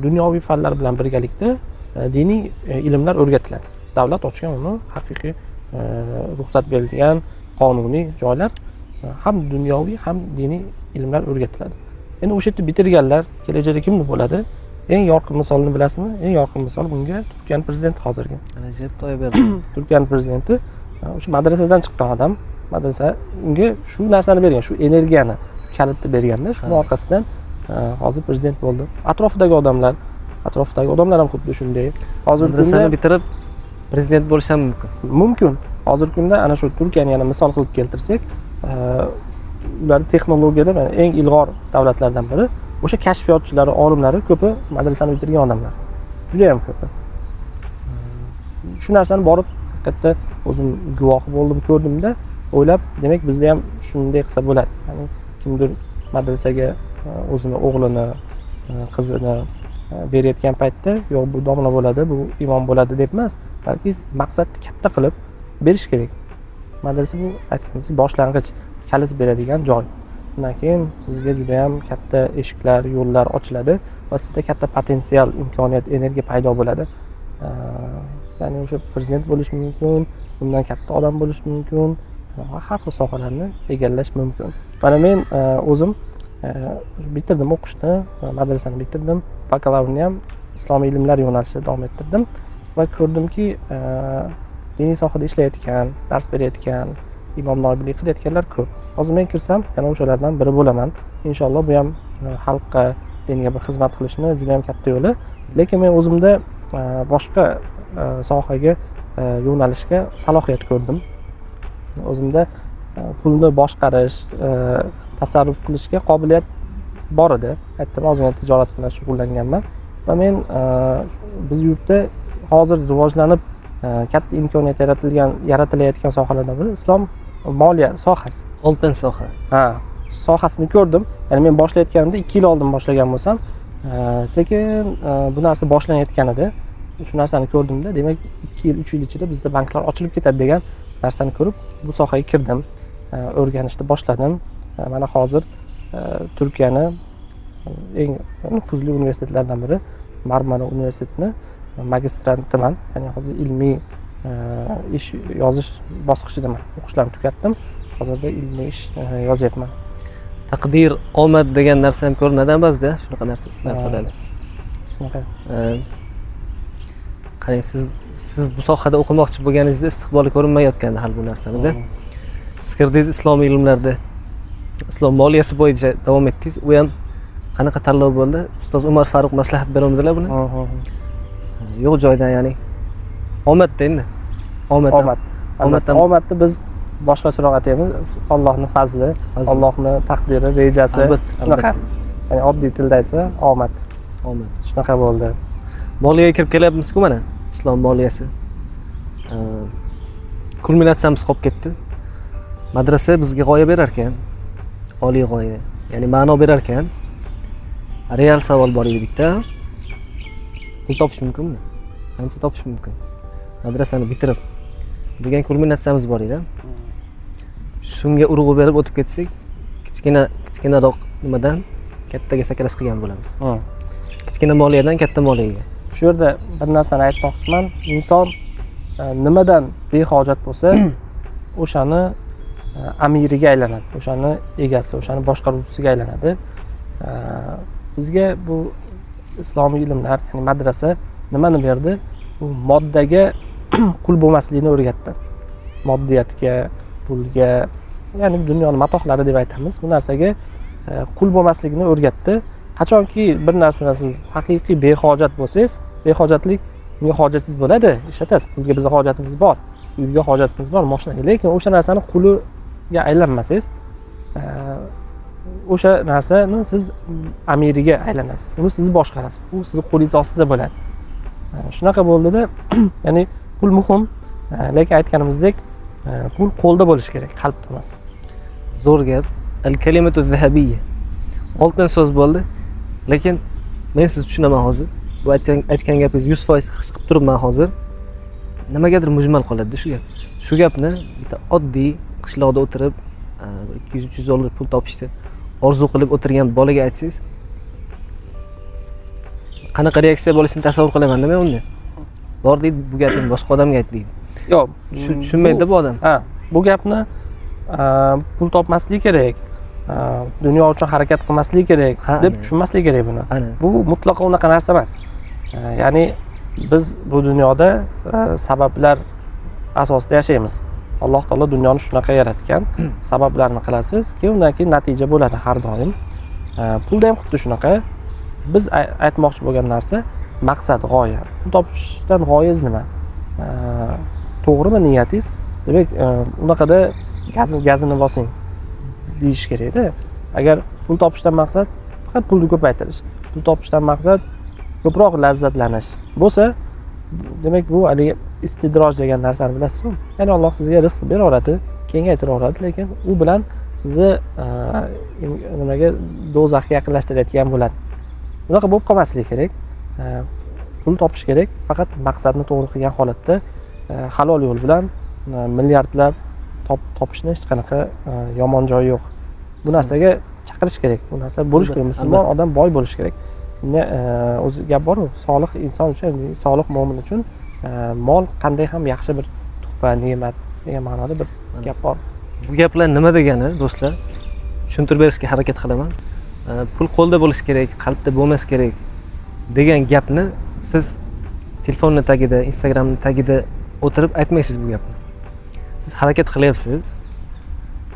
dunyoviy fanlar bilan birgalikda diniy ilmlar o'rgatiladi. Davlat ochgan uni haqiqiy ruxsat berilgan qonuniy joylar, ham dunyoviy ham diniy ilmlar o'rgatiladi. Endi o'sha yerda bitirganlar kelajakda kim bo'ladi? Eng yorqin misolini bilasizmi? Eng yorqin misol bunga Turkiyaning prezidenti hozirgi. Recep Tayyip Erdo'g'an. Turkiyaning prezidenti o'sha madrasadan chiqqan odam, madrasa unga shu narsani bergan, shu energiyani, shu kalitni berganda, shuning orqasidan hozir prezident bo'ldi. Atrofidagi odamlar ham xuddi shunday. Hozirgi kunda Madrasani bitirib prezident bo'lish ham mumkin. Mumkin. Hozirgi kunda ana shu Turkiyani yana misol qilib keltirsak, ular texnologiyada mana eng ilg'or davlatlardan biri. O'sha kashfiyotchilari, olimlari ko'pi madrasani bitirgan odamlar. Juda ham ko'pi. Shu narsani borib haqiqatda o'zim guvohi bo'ldim, ko'rdimda, o'ylab, demak bizda ham shunday qilsa bo'ladi. Ya'ni kimdir madrasaga o'zini o'g'lini, qizini berayotgan paytda, yo'q bu domla bo'ladi, bu imom bo'ladi deb emas, balki maqsadni katta qilib berish kerak. Madrasa bu aytganimizdek boshlang'ich, kalit beradigan joy. Undan keyin sizga juda ham katta eshiklar, yo'llar ochiladi va sizda katta potensial, imkoniyat, energiya paydo bo'ladi. Ya'ni o'sha prezident bo'lish mumkin, undan katta odam bo'lish mumkin va har xil sohalarni egallash mumkin. Mana men o'zim bitirdim o'qishni, madrasani bitirdim, bakalavrni ham islomiy ilmlar yo'nalishida davom ettirdim va ko'rdimki, diniy sohada ishlayotgan, dars berayotgan, imom noiblik qilayotganlar ko'p. Hozir men kirsam, yana o'shalardan biri bo'laman. Inshaalloh bu ham xalqqa, dinga bir xizmat qilishni juda ham katta yo'li. Lekin men o'zimda boshqa sohaga yo'nalishga salohiyat ko'rdim. O'zimda pulni boshqarish, tasarruf qilishga qobiliyat bor edi. Aytdim, ozgina tijorat bilan shug'ullanganman va men biz yurtda hozir rivojlanib katta imkoniyat yaratilayotgan sohalardan biri islom moliya sohasi. Oltin soha. Sohasini ko'rdim. Ya'ni men boshlayotganimda 2 yil oldin boshlagan bo'lsam, sekin bu narsa boshlanayotgan edi. Shu narsani ko'rdimda, demak 2 yil, 3 yil ichida bizda banklar ochilib ketadi degan narsani ko'rib, bu sohaga kirdim. O'rganishni boshladim. Mana hozir Turkiyani eng nufuzli universitetlardan biri Marmara universitetini magistrantiman. Ya'ni hozir ilmiy ish yozish bosqichidaman. O'qishlarni tugatdim. Hozirda ilmiy ish yozyapman. Taqdir, omad degan narsa ham ko'rinadi ba'zida, shunaqa narsalar. Shunaqa. Qarang, siz bu sohada o'qimoqchi bo'lganingizda istiqboli ko'rinmayotgandi hal bu narsada. Siz kirdingiz islomiy ilmlarda, islom moliyasi bo'yicha davom etdingiz. U ham qanaqa tanlov bo'ldi? Ustoz Umar Faruq maslahat bergandilar buni? Yo'q joydan, ya'ni omadda endi. Omadni biz boshqacharoq aytamiz. Allohning fazli, Allohning taqdiri, rejasi. Shunaqa. Ya'ni oddiy tilda aytsa, omad. Shunaqa bo'ldi. Moliyaga kirib kelyapmiz-ku mana, islom moliyasi. Kulminatsiyamiz qolib ketdi. Madrasa bizga g'oya berar ekan, oliy g'oya, ya'ni ma'no berar ekan. Real savol bor edi bitta. Pul topish mumkinmi? Qancha topish mumkin? Madrasani bitirib degan kulminatsiyamiz bor edi. Shunga urg'u berib o'tib ketsak, kichkinaroq nimadan kattaga sakrash qilgan bo'lamiz. Kichkina moliyadan katta moliyaga. Shu yerda bir narsani aytmoqchiman. Inson nimadan behojat bo'lsa, o'shani amiriga aylanadi, o'shani egasi, o'shani boshqaruvchisiga aylanadi. Bizga bu islomiy ilmlar, ya'ni madrasa nimani berdi? Bu moddaga qul bo'lmaslikni o'rgatdi. Moddiyatga, pulga, ya'ni dunyoning matohlari deb aytamiz. Bu narsaga qul bo'lmaslikni o'rgatdi. Qachonki bir narsadan siz haqiqiy behojat bo'lsangiz, behojatlik unga hojatingiz bo'ladi, ishlatasiz. Pulga bizga hojatimiz bor, uyga hojatimiz bor, mashinaga. Lekin o'sha narsani quliga aylanmasangiz, o'sha narsani siz amiriga aylanasiz. Uni siz boshqarasiz. U sizni qo'lingiz ostida bo'ladi. Shunaqa bo'ldida, ya'ni pul muhim, lekin aytganimizdek, pul qo'lda bo'lishi kerak, qalbda emas. Zo'r gap. Al-kalimatu zahabiyya. Oltin so'z bo'ldi. Lekin men sizni tushunaman hozir. Bu aytgan gapingiz 100% his qilib turibman hozir. Nimagadir mujmal qoladi shu gap. Shu gapni bitta oddiy qishloqda o'tirib 200-300 dollar pul topishni orzu qilib o'tirgan bolaga aytsangiz, qanaqa reaksiya bo'lishini tasavvur qilaman-da men unda. Bor deydi, bu gapni boshqa odamga ayt deydi. Yo'q, tushunmaydi bu odam. Bu gapni pul topmaslik kerak, dunyo uchun harakat qilmaslik kerak deb tushunmaslik kerak buni. Bu mutlaqo unaqa narsa emas. Ya'ni biz bu dunyoda sabablar asosida yashaymiz. Alloh taolo dunyoni shunaqa yaratgan. Sabablarni qilasiz, keyin undan keyin natija bo'ladi har doim. Pulda ham xuddi shunaqa. Biz aytmoqchi bo'lgan narsa maqsad, g'oya. Pul topishdan g'oyangiz nima? To'g'rimi niyatingiz? Demak, unaqada gazini bosing. deyish kerakda. Agar pul topishdan maqsad faqat pulni ko'paytirish, pul topishdan maqsad ko'proq lazzatlanish bo'lsa, demak bu haligi istidroj degan narsani bilasizmi? Ya'ni Alloh sizga rizq beraveradi, kengaytiraveradi, lekin u bilan sizni nimaga do'zaxga yaqinlashtirayotgan bo'ladi. Bunaqa bo'lib qolmasligi kerak. Pul topish kerak, faqat maqsadni to'g'ri qilgan holatda halol yo'l bilan milliardlab topishni hech qanaqa yomon joyi yo'q. Bu narsaga chaqirish kerak, bu narsa bo'lish kerak. Musulmon odam boy bo'lishi kerak. O'zi gap bor-ku, solih inson uchun, solih mo'min uchun mol qanday ham yaxshi bir tuhfa, ne'mat degan ma'noda bir gap bor. Bu gaplar nima degani, do'stlar? Tushuntirib berishga harakat qilaman. Pul qo'lda bo'lishi kerak, qalbda bo'lmas kerak degan gapni siz telefonning tagida, Instagramning tagida o'tirib aytmaysiz bu gapni. Siz harakat qilyapsiz.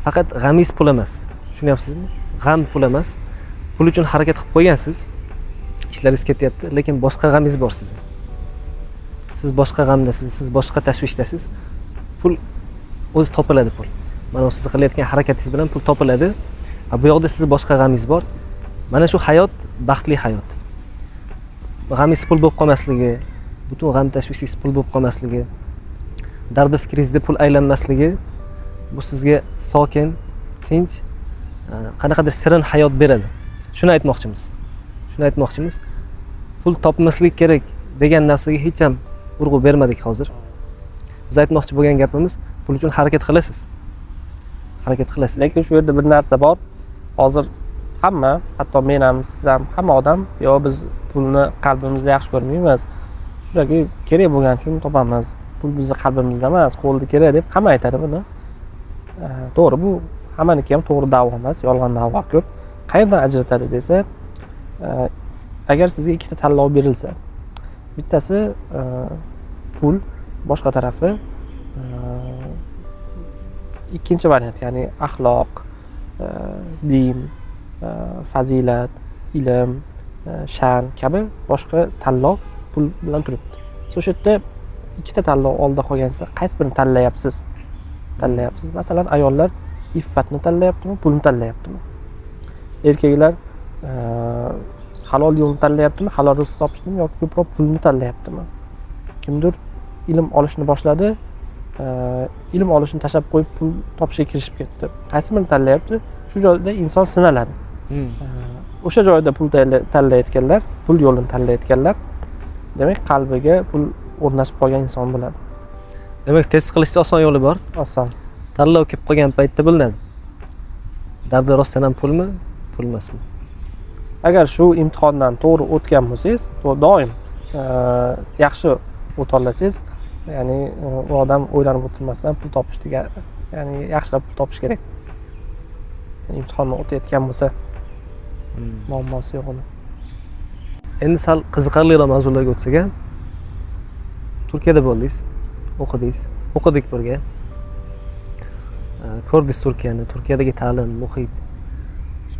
Faqat g'amingiz pul emas. Tushunyapsizmi? G'am pul emas. Pul uchun harakat qilib qo'ygansiz. Ishlaringiz ketyapti, lekin boshqa g'amingiz bor sizning. Siz boshqa g'amdasiz, siz boshqa tashvishdasiz. Pul o'zi topiladi pul. Mana siz qilayotgan harakatingiz bilan pul topiladi. Bu yoqda sizning boshqa g'amingiz bor. Mana shu hayot baxtli hayot. G'amingiz pul bo'lib qolmasligi, butun g'am tashvishingiz pul bo'lib qolmasligi, dardi fikringizda pul aylanmasligi bu sizga sokin, tinch, qanaqadir shirin hayot beradi. Shuni aytmoqchimiz. Pul topmaslik kerak degan narsaga hech ham urg'u bermadik hozir. Biz aytmoqchi bo'lgan gapimiz, pul uchun harakat qilasiz. Lekin shu yerda bir narsa bor. Hozir hamma, hatto men ham, siz ham, hamma odam, yo biz pulni qalbimizda yaxshi ko'rmaymiz. Shunchaki kerak bo'lgan uchun topamiz. Pul bizning qalbimizda emas, qo'lda kerak deb hamma aytadi buni. To'g'ri, bu hammaniki ham to'g'ri da'vo emas, yolg'on da'vo ko'p. Qayerdan ajratadi desa, agar sizga ikkita tanlov berilsa, bittasi pul, boshqa tarafi ikkinchi variant, ya'ni axloq, din, fazilat, ilm, sha'an kabi boshqa tanlov pul bilan turibdi. O'sha yerda ikkita tanlov oldida qolgansa, qaysi birini tanlayapsiz? Masalan, ayollar iffatni tanlayaptimi, pulni tanlayaptimi? Erkaklar halol yo'lni tanlayaptimi, halol rizq topishnimi yoki ko'proq pulni tanlayaptimi? Kimdir ilm olishni boshladi, ilm olishni tashlab qo'yib pul topishga kirishib ketdi. Qaysi birini tanlayapti? Shu joyda inson sinaladi. O'sha joyda pul tanlayotganlar, pul yo'lini tanlayotganlar, demak qalbiga pul o'rnashib qolgan inson bo'ladi. Demak, test qilishning oson yo'li bor. Oson. Tanlov kelib qolgan paytda bilinadi. Dardi rostdan ham pulmi, pul emasmi? Agar shu imtihondan to'g'ri o'tgan bo'lsangiz, doim yaxshi o'ta olasangiz, ya'ni u odam o'ylanib o'tirmasdan pul topish degan, ya'ni yaxshilab pul topish kerak. Imtihonni o'tayotgan bo'lsa, muammosi yo'q uni. Endi sal qiziqarliroq mavzularga o'tsak, Turkiyada bo'ldingiz, o'qidik birga. Ko'rdingiz Turkiyani, Turkiyadagi ta'lim, muhit.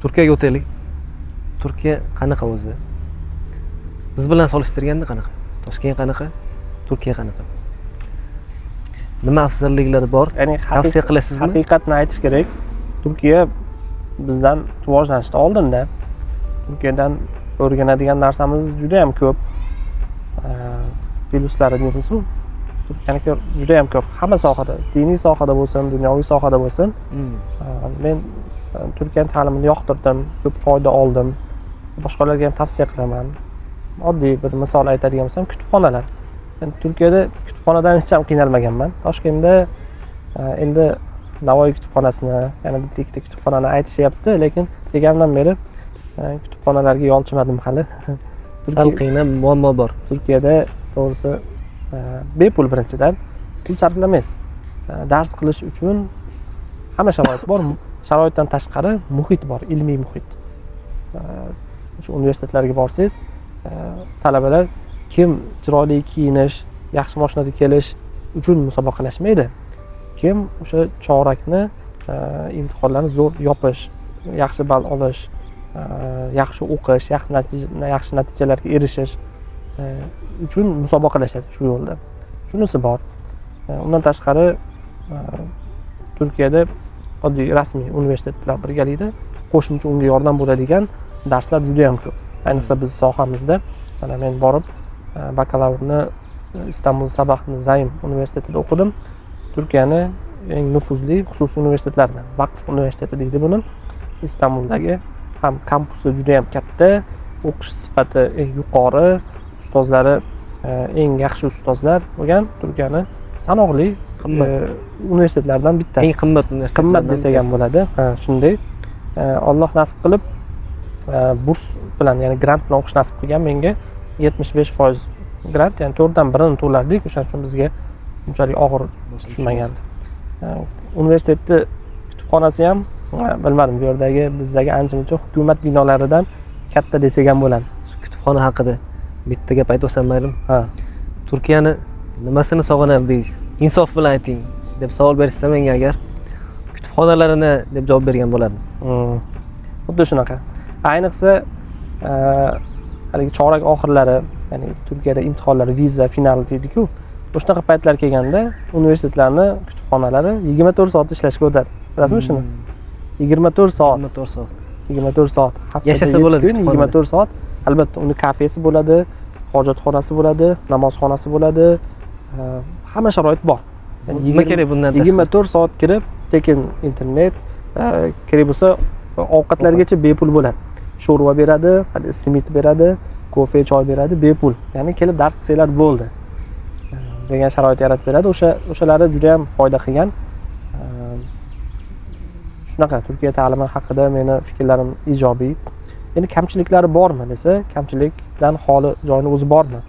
Turkiyaga o'taylik. Turkiya qanaqa o'zi? Biz bilan solishtirganda qanaqa? Toshkent qanaqa? Turkiya qanaqa? Nima afzalliklari bor? Ya'ni tavsiya qilasizmi? Haqiqatni aytish kerak. Turkiya bizdan rivojlanishda oldinda. Turkiyadan o'rganadigan narsamiz juda ham ko'p. Plyuslari deymiz-ku. Turkiyaniki juda ham ko'p. Hamma sohada, diniy sohada bo'lsin, dunyoviy sohada bo'lsin. Men Turkiyaning ta'limini yoqtirdim, ko'p foyda oldim. Boshqalarga ham tavsiya qilaman. Oddiy bir misol aytadigan bo'lsam, kutubxonalar. Men Turkiyada kutubxonadan hech ham qiynalmaganman. Toshkentda endi Navoiy kutubxonasini, yana bitta ikkita kutubxonani aytishyapti, lekin kelgandan beri kutubxonalarga yolchimadim hali. Sal qiynab muammo bor. Turkiyada to'g'risi bepul birinchidan pul sarflamaysiz. Dars qilish uchun hamma sharoit bor. Sharoitdan tashqari muhit bor, ilmiy muhit. Shu universitetlarga borsangiz, talabalar kim chiroyli kiyinish, yaxshi mashinada kelish uchun musobaqalashmaydi. Kim o'sha chorakni imtihonlarni zo'r yopish, yaxshi ball olish, yaxshi o'qish, yaxshi natijalarga erishish uchun musobaqalashadi shu yo'lda. Shunisi bor. Undan tashqari Turkiyada oddiy rasmiy universitet bilan birgalikda qo'shimcha unga yordam bo'ladigan darslar juda ham ko'p. Ayniqsa biz sohamizda mana men borib bakalavrni Istanbul Sabahni Zaim universitetida o'qidim. Turkiyani eng nufuzli xususiy universitetlaridan. Vaqf universiteti deydi buni. Istanbuldagi ham kampusi juda ham katta, o'qish sifati eng yuqori, ustozlari eng yaxshi ustozlar bo'lgan Turkiyani sanoqli universitetlardan bittasi. Eng qimmat universitetlardan Qimmat desak ham bo'ladi. Ha, shunday. Alloh nasib qilib burs bilan, ya'ni grant bilan o'qish nasib qilgan menga 75% grant, ya'ni 4dan 1ni to'lardik. O'shaning uchun bizga unchalik og'ir tushmagan. Universitetni kutubxonasi ham bilmadim, bu yerdagi bizdagi ancha-muncha hukumat binolaridan katta desak ham bo'ladi. Kutubxona haqida bitta gap aytib o'tsam maylimi? Ha. Turkiyani nimasini sog'inardingiz? Insof bilan ayting deb savol berishsa menga agar kutubxonalarini deb javob bergan bo'lardim. Xuddi shunaqa. Ayniqsa haligi chorak oxirlari, ya'ni Turkiyada imtihonlar, viza, final deydi-ku. O'shunaqa paytlar kelganda universitetlarni kutubxonalari 24 soat ishlashga o'tadi. Bilasizmi shuni? 24 soat. 24 soat. 24 soat. Yashasa bo'ladi. 24 soat. Albatta uni kafesi bo'ladi, hojatxonasi bo'ladi, namozxonasi bo'ladi. Hamma sharoit bor. Nima kerak bundan tashqari? 24 soat kirib, tekin internet, kerak bo'lsa ovqatlargacha bepul bo'ladi. Sho'rva beradi, simit beradi, kofe, choy beradi, bepul. Ya'ni kelib dars qilsanglar bo'ldi degan sharoit yaratib beradi. O'shalari juda ham foyda qilgan. Shunaqa Turkiya ta'limi haqida meni fikrlarim ijobiy. Endi kamchiliklari bormi desa, kamchilikdan xoli joyini o'zi bormi?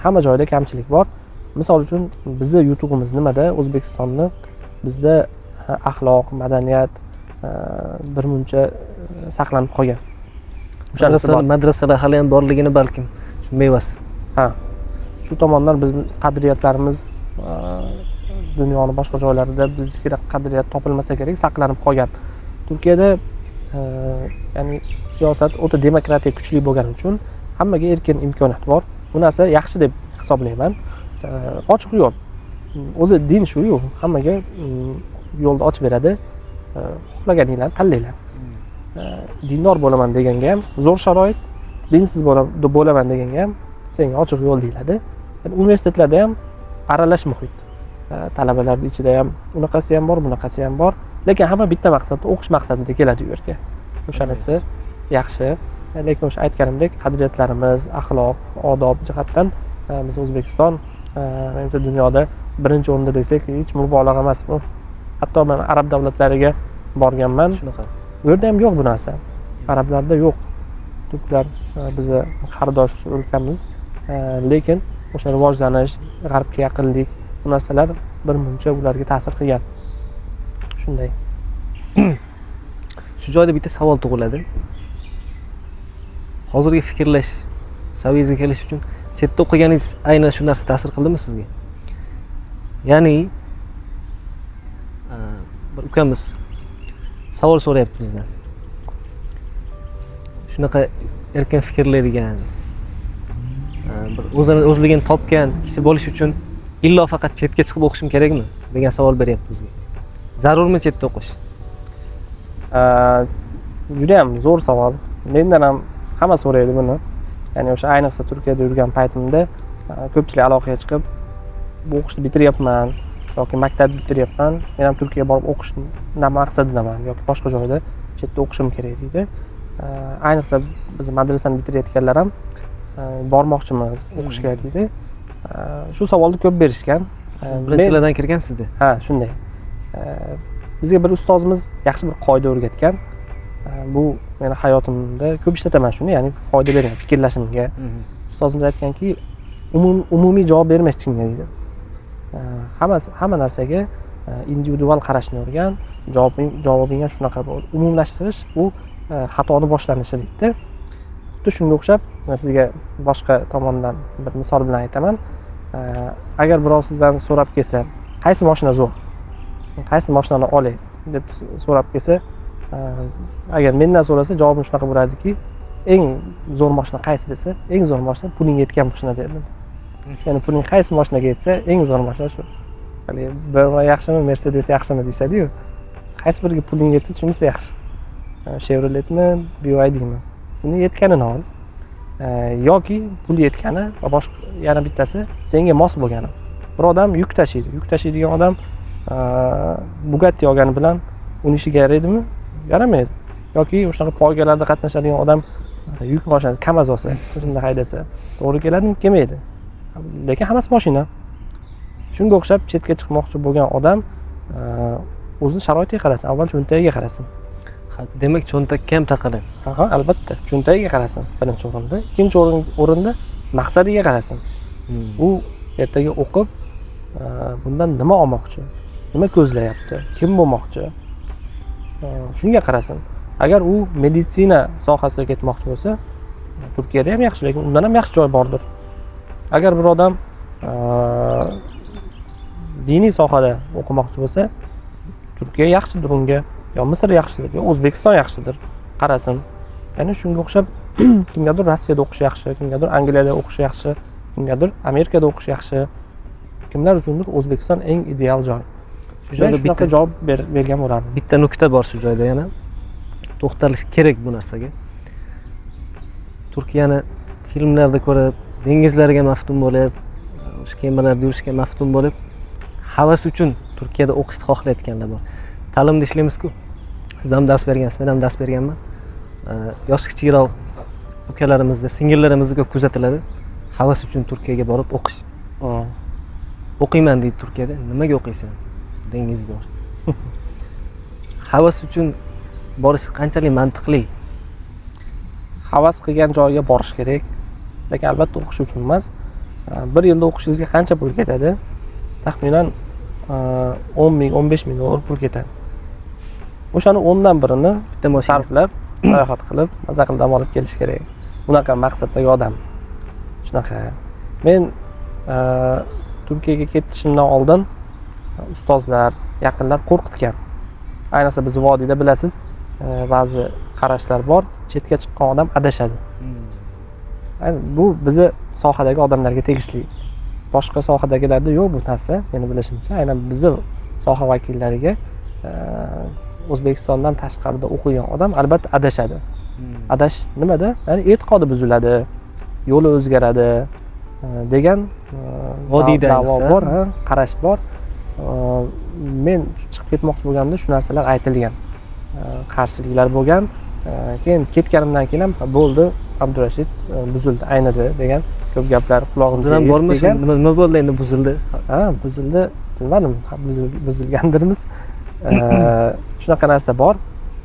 Hamma joyda kamchilik bor. Misol uchun bizning yutug'imiz nimada? O'zbekistonni bizda axloq, madaniyat birmuncha saqlanib qolgan. Madrasalar hali ham borligini balkim shu mevasi. Ha. Shu tomondan biz qadriyatlarimiz dunyoning boshqa joylarida bizdagidek qadriyat topilmasa kerak, saqlanib qolgan. Turkiyada ya'ni siyosat o'ta demokratik, kuchli bo'lgani uchun hammaga erkin imkoniyat bor. Bu narsa yaxshi deb hisoblayman. Ochiq yo'l. O'zi din shu-yu, hammaga yo'lni ochib beradi. Xohlaganinglarni tanlanglar. Dindor bo'laman deganga ham zo'r sharoit, dinsiz bo'laman deganga ham senga ochiq yo'l deyiladi. Universitetlarda ham aralash muhit. Talabalarning ichida ham unaqasi ham bor, bunaqasi ham bor. Lekin hamma bitta maqsadda, o'qish maqsadida keladi u yerga. O'shanisi yaxshi. Lekin o'sha aytganimdek, qadriyatlarimiz, axloq, odob jihatdan biz O'zbekiston menimcha dunyoda birinchi o'rinda desak hech mubolag'a emas bu. Hatto men arab davlatlariga borganman. Shunaqa. Bu yerda ham yo'q bu narsa. Arablarda yo'q. Turklar bizni qardosh o'lkamiz, lekin o'sha rivojlanish, g'arbga yaqinlik, bu narsalar birmuncha ularga ta'sir qilgan. Shunday. Shu joyda bitta savol tug'iladi. Hozirgi fikrlash saviyasiga kelish uchun chetda o'qiganingiz aynan shu narsa ta'sir qildimi sizga? Ya'ni bir ukamiz savol so'rayapti bizdan. Shunaqa erkin fikrlaydigan, bir o'zligini topgan kishi bo'lish uchun illo faqat chetga chiqib o'qishim kerakmi degan savol beryapti bizga. Zarurmi chetda o'qish? Juda ham zo'r savol. Mendan ham hamma so'raydi buni. Ya'ni o'sha ayniqsa Turkiyada yurgan paytimda ko'pchilik aloqaga chiqib, bu o'qishni bitiryapman yoki maktab bitiryapman, men ham Turkiyaga borib o'qishni maqsadidaman yoki boshqa joyda chetda o'qishim kerak deydi. Ayniqsa biz madrasani bitirayotganlar ham bormoqchimiz o'qishga deydi. Shu savolni ko'p berishgan. Siz birinchilardan kirgansizda? Ha, shunday. Bizga bir ustozimiz yaxshi bir qoida o'rgatgan. Bu meni hayotimda ko'p ishlataman shuni, ya'ni foyda bergan fikrlashimga. Ustozimiz aytganki, umumiy javob berma hech kimga deydi. Hamma narsaga individual qarashni o'rgan, javobingga shunaqa bo'l. Umumlashtirish bu xatoni boshlanishi deydi. Xuddi shunga o'xshab, men sizga boshqa tomondan bir misol bilan aytaman. Agar birov sizdan so'rab kelsa, qaysi mashina zo'r? Qaysi mashinani olay deb so'rab kelsa, agar mendan so'rasa javobim shunaqa bo'ladiki, eng zo'r mashina qaysi desa, eng zo'r mashina puling yetgan mashina derdim. Ya'ni puling qaysi mashinaga yetsa, eng zo'r mashina shu. Hali BMW yaxshimi, Mercedes yaxshimi deyshadi-yu. qaysi biriga puling yetsa shunisi yaxshi. Chevroletmi, BYDmi? Buni yetganini ol. Yoki pul yetgani va boshqa yana bittasi senga mos bo'lgani. Bir odam yuk tashiydi. Yuk tashiydigan odam Bugatti olgani bilan uning ishiga yaraydimi? Yaramaydi. Yoki o'shaqa poygalarda qatnashadigan odam yuk mashinasi KAMAZ olsa, shunda haydasa, to'g'ri keladimi? Kelmaydi. Lekin hammasi mashina. Shunga o'xshab chetga chiqmoqchi bo'lgan odam o'zini sharoitiga qarasin, avval cho'ntagiga qarasin. Demak, cho'ntakka ham taqaladi. Ha, albatta, cho'ntagiga qarasin birinchi o'rinda. Ikkinchi o'rinda maqsadiga qarasin. U ertaga o'qib bundan nima olmoqchi, nima ko'zlayapti, kim bo'lmoqchi, shunga qarasin. Agar u meditsina sohasida ketmoqchi bo'lsa, Turkiyada ham yaxshi, lekin undan ham yaxshi joy bordir. Agar bir odam diniy sohada o'qimoqchi bo'lsa, Turkiya yaxshidir unga, yo Misr yaxshidir, yo O'zbekiston yaxshidir, qarasin. Ya'ni shunga o'xshab kimgadir Rossiyada o'qish yaxshi, kimgadir Angliyada o'qish yaxshi, kimgadir Amerikada o'qish yaxshi. Kimlar uchundir O'zbekiston eng ideal joy. Shu joyda bitta javob bergan bo'lardim. Bitta nuqta bor shu joyda yana. To'xtalish kerak bu narsaga. Turkiyani filmlarda ko'rib, dengizlarga maftun bo'lib, o'sha kemalarda yurishga maftun bo'lib, havas uchun Turkiyada o'qishni xohlayotganlar bor. Ta'limda ishlaymiz-ku. Siz ham dars bergansiz, men ham dars berganman. Yosh kichikroq ukalarimizda, singillarimizda ko'p kuzatiladi. Havas uchun Turkiyaga borib o'qish. O'qiyman deydi Turkiyada. Nimaga o'qiysan? Dengiz bor. Havas uchun borish qanchalik mantiqli? Havas qilgan joyga borish kerak. Lekin albatta o'qish uchun emas. Bir yilda o'qishingizga qancha pul ketadi? Taxminan 10 ming, 15 ming dollar pul ketadi. O'shani 10 dan birini bitta mashina sarflab, sayohat qilib, maza qilib dam olib kelish kerak. Bunaqa maqsaddagi odam. Shunaqa. Men Turkiyaga ketishimdan oldin ustozlar, yaqinlar qo'rqitgan. Ayniqsa biz vodiyda bilasiz, ba'zi qarashlar bor, chetga chiqqan odam adashadi. Bu bizi sohadagi odamlarga tegishli. Boshqa sohadagilarda yo'q bu narsa, meni bilishimcha. Aynan bizi soha vakillariga O'zbekistondan tashqarida o'qigan odam albatta adashadi. Adash nimada? Ya'ni e'tiqodi buziladi, yo'li o'zgaradi degan vodiyda bor, qarash bor. Men chiqib ketmoqchi bo'lganimda shu narsalar aytilgan. Qarshiliklar bo'lgan. Keyin ketganimdan keyin ham bo'ldi, Abdurashid buzildi, aynidi degan ko'p gaplar qulog'imga yetgan. Bormisan, nima bo'ldi endi buzildi? Ha, buzildi, bilmadim, buzilgandirmiz. Shunaqa narsa bor.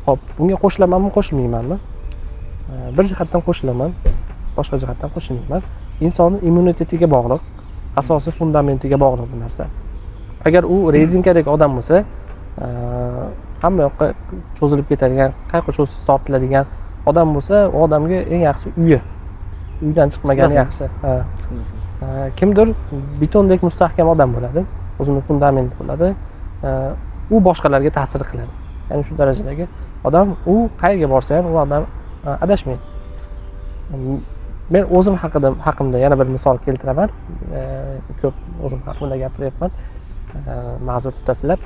Xo'p, bunga qo'shilamanmi, qo'shilmaymanmi? Bir jihatdan qo'shilaman, boshqa jihatdan qo'shilmayman. Insonning immunitetiga bog'liq, asosiy fundamentiga bog'liq bu narsa. Agar u rezinkadek odam bo'lsa, hamma yoqqa cho'zilib ketadigan, qayerga cho'zilib tortiladigan odam bo'lsa, u odamga eng yaxshi uyi. Uydan chiqmagani yaxshi. Kimdir betondek mustahkam odam bo'ladi, o'zining fundamenti bo'ladi. U boshqalarga ta'sir qiladi. Ya'ni shu darajadagi odam, u qayerga borsa ham u odam adashmaydi. Men o'zim haqimda yana bir misol keltiraman. Ko'p o'zim haqimda gapiryapman. Ma'zur tutasizlar.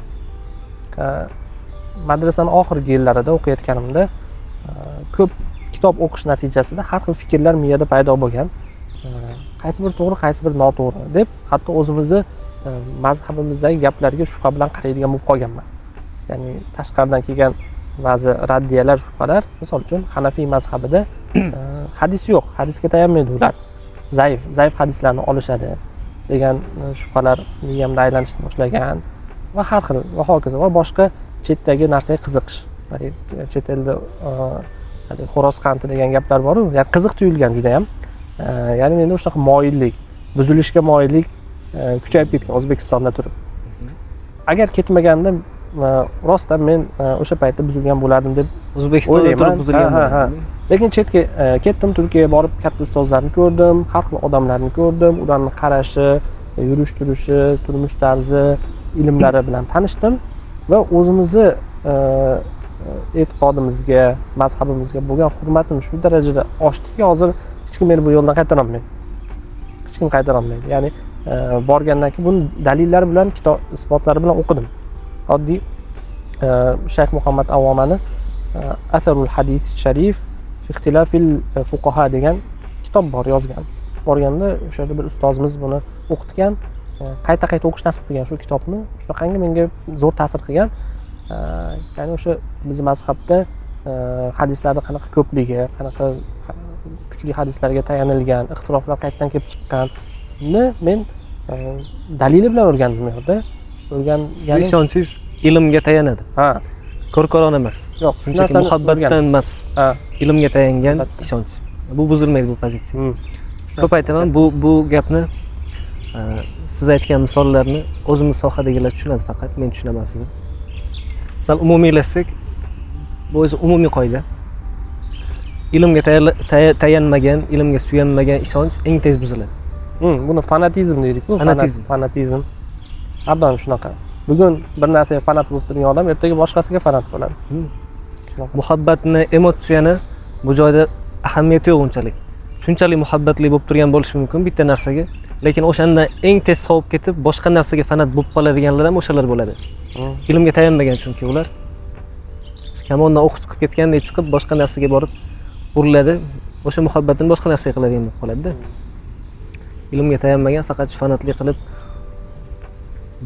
Madrasaning oxirgi yillarida o'qiyotganimda ko'p kitob o'qish natijasida har xil fikrlar miyada paydo bo'lgan. Qaysi bir to'g'ri, qaysi bir noto'g'ri deb hatto o'zimizni mazhabimizdagi gaplarga shubha bilan qaraydigan bo'lib qolganman. Ya'ni tashqaridan kelgan ba'zi raddiyalar, shubhalar, misol uchun Hanafiy mazhabida hadis yo'q, hadisga tayanmaydi ular. Zaif hadislarni olishadi degan shubhalar miyamda aylanishni boshlagan va har xil va hokazo va boshqa chetdagi narsaga qiziqish. Chet elda xo'roz qanti degan gaplar bor-ku, ya'ni qiziq tuyulgan juda ham. Ya'ni menda o'sha moyillik, buzilishga moyillik kuchayib ketgan O'zbekistonda turib. Agar ketmaganda rostdan men o'sha paytda buzilgan bo'lardim deb O'zbekistonda turib buzilgan bo'lardim. Lekin chetga ketdim, Turkiyaga borib katta ustozlarni ko'rdim, har xil odamlarni ko'rdim, ularning qarashi, yurish-turishi, turmush tarzi, ilmlari bilan tanishdim va o'zimizni e'tiqodimizga, mazhabimizga bo'lgan hurmatim shu darajada oshdiki, hozir hech kim meni bu yo'ldan qaytara olmaydi. Hech kim qaytara olmaydi. Ya'ni borgandan keyin buni dalillari bilan, kitob isbotlari bilan o'qidim. Oddiy Shayx Muhammad Avomani Asarul hadis sharif fi ixtilafil fuqaha degan kitob bor, yozgan. Borganda o'sha yerda bir ustozimiz buni o'qitgan, qayta o'qish nasib qilgan shu kitobni. Shunaqangi menga zo'r ta'sir qilgan. Ya'ni o'sha bizning mazhabda hadislarning qanaqa ko'pligi, qanaqa kuchli hadislarga tayanilgan, ixtiloflar qayerdan kelib chiqqanini men dalili bilan o'rgandim bu yerda. Siz ishonchingiz ilmga tayanadi. Ha, Ko'r-ko'rona emas. yo'q, shu Shunchaki narsani muhabbatdan emas, Ha, ilmga tayangan Albatta. ishonch. Bu buzilmaydi bu pozitsiya. hmm. Ko'p aytaman, bu gapni siz aytgan misollarni o'zimiz sohadagilar tushunadi, faqat men tushunaman sizni. Sal umumiylashsak, bu o'zi umumiy qoida. Ilmga tayanmagan, ilmga suyanmagan ishonch eng tez buziladi. Buni fanatizm deydik-ku. Fanatizm. Har doim shunaqa. Bugun bir narsaga fanat bo'lib turgan odam ertaga boshqasiga fanat bo'ladi. Muhabbatni, emotsiyani bu joyda ahamiyati yo'q unchalik. Shunchalik muhabbatli bo'lib turgan bo'lishi mumkin bitta narsaga, lekin o'shandan eng tez sovib ketib, boshqa narsaga fanat bo'lib qoladiganlar ham o'shalar bo'ladi. Ilmga tayanmagan chunki ular kamondan o'q chiqib ketgandek chiqib boshqa narsaga borib uriladi. O'sha muhabbatini boshqa narsaga qiladigan bo'lib qoladi-da. Ilmga tayanmagan faqat fanatli qilib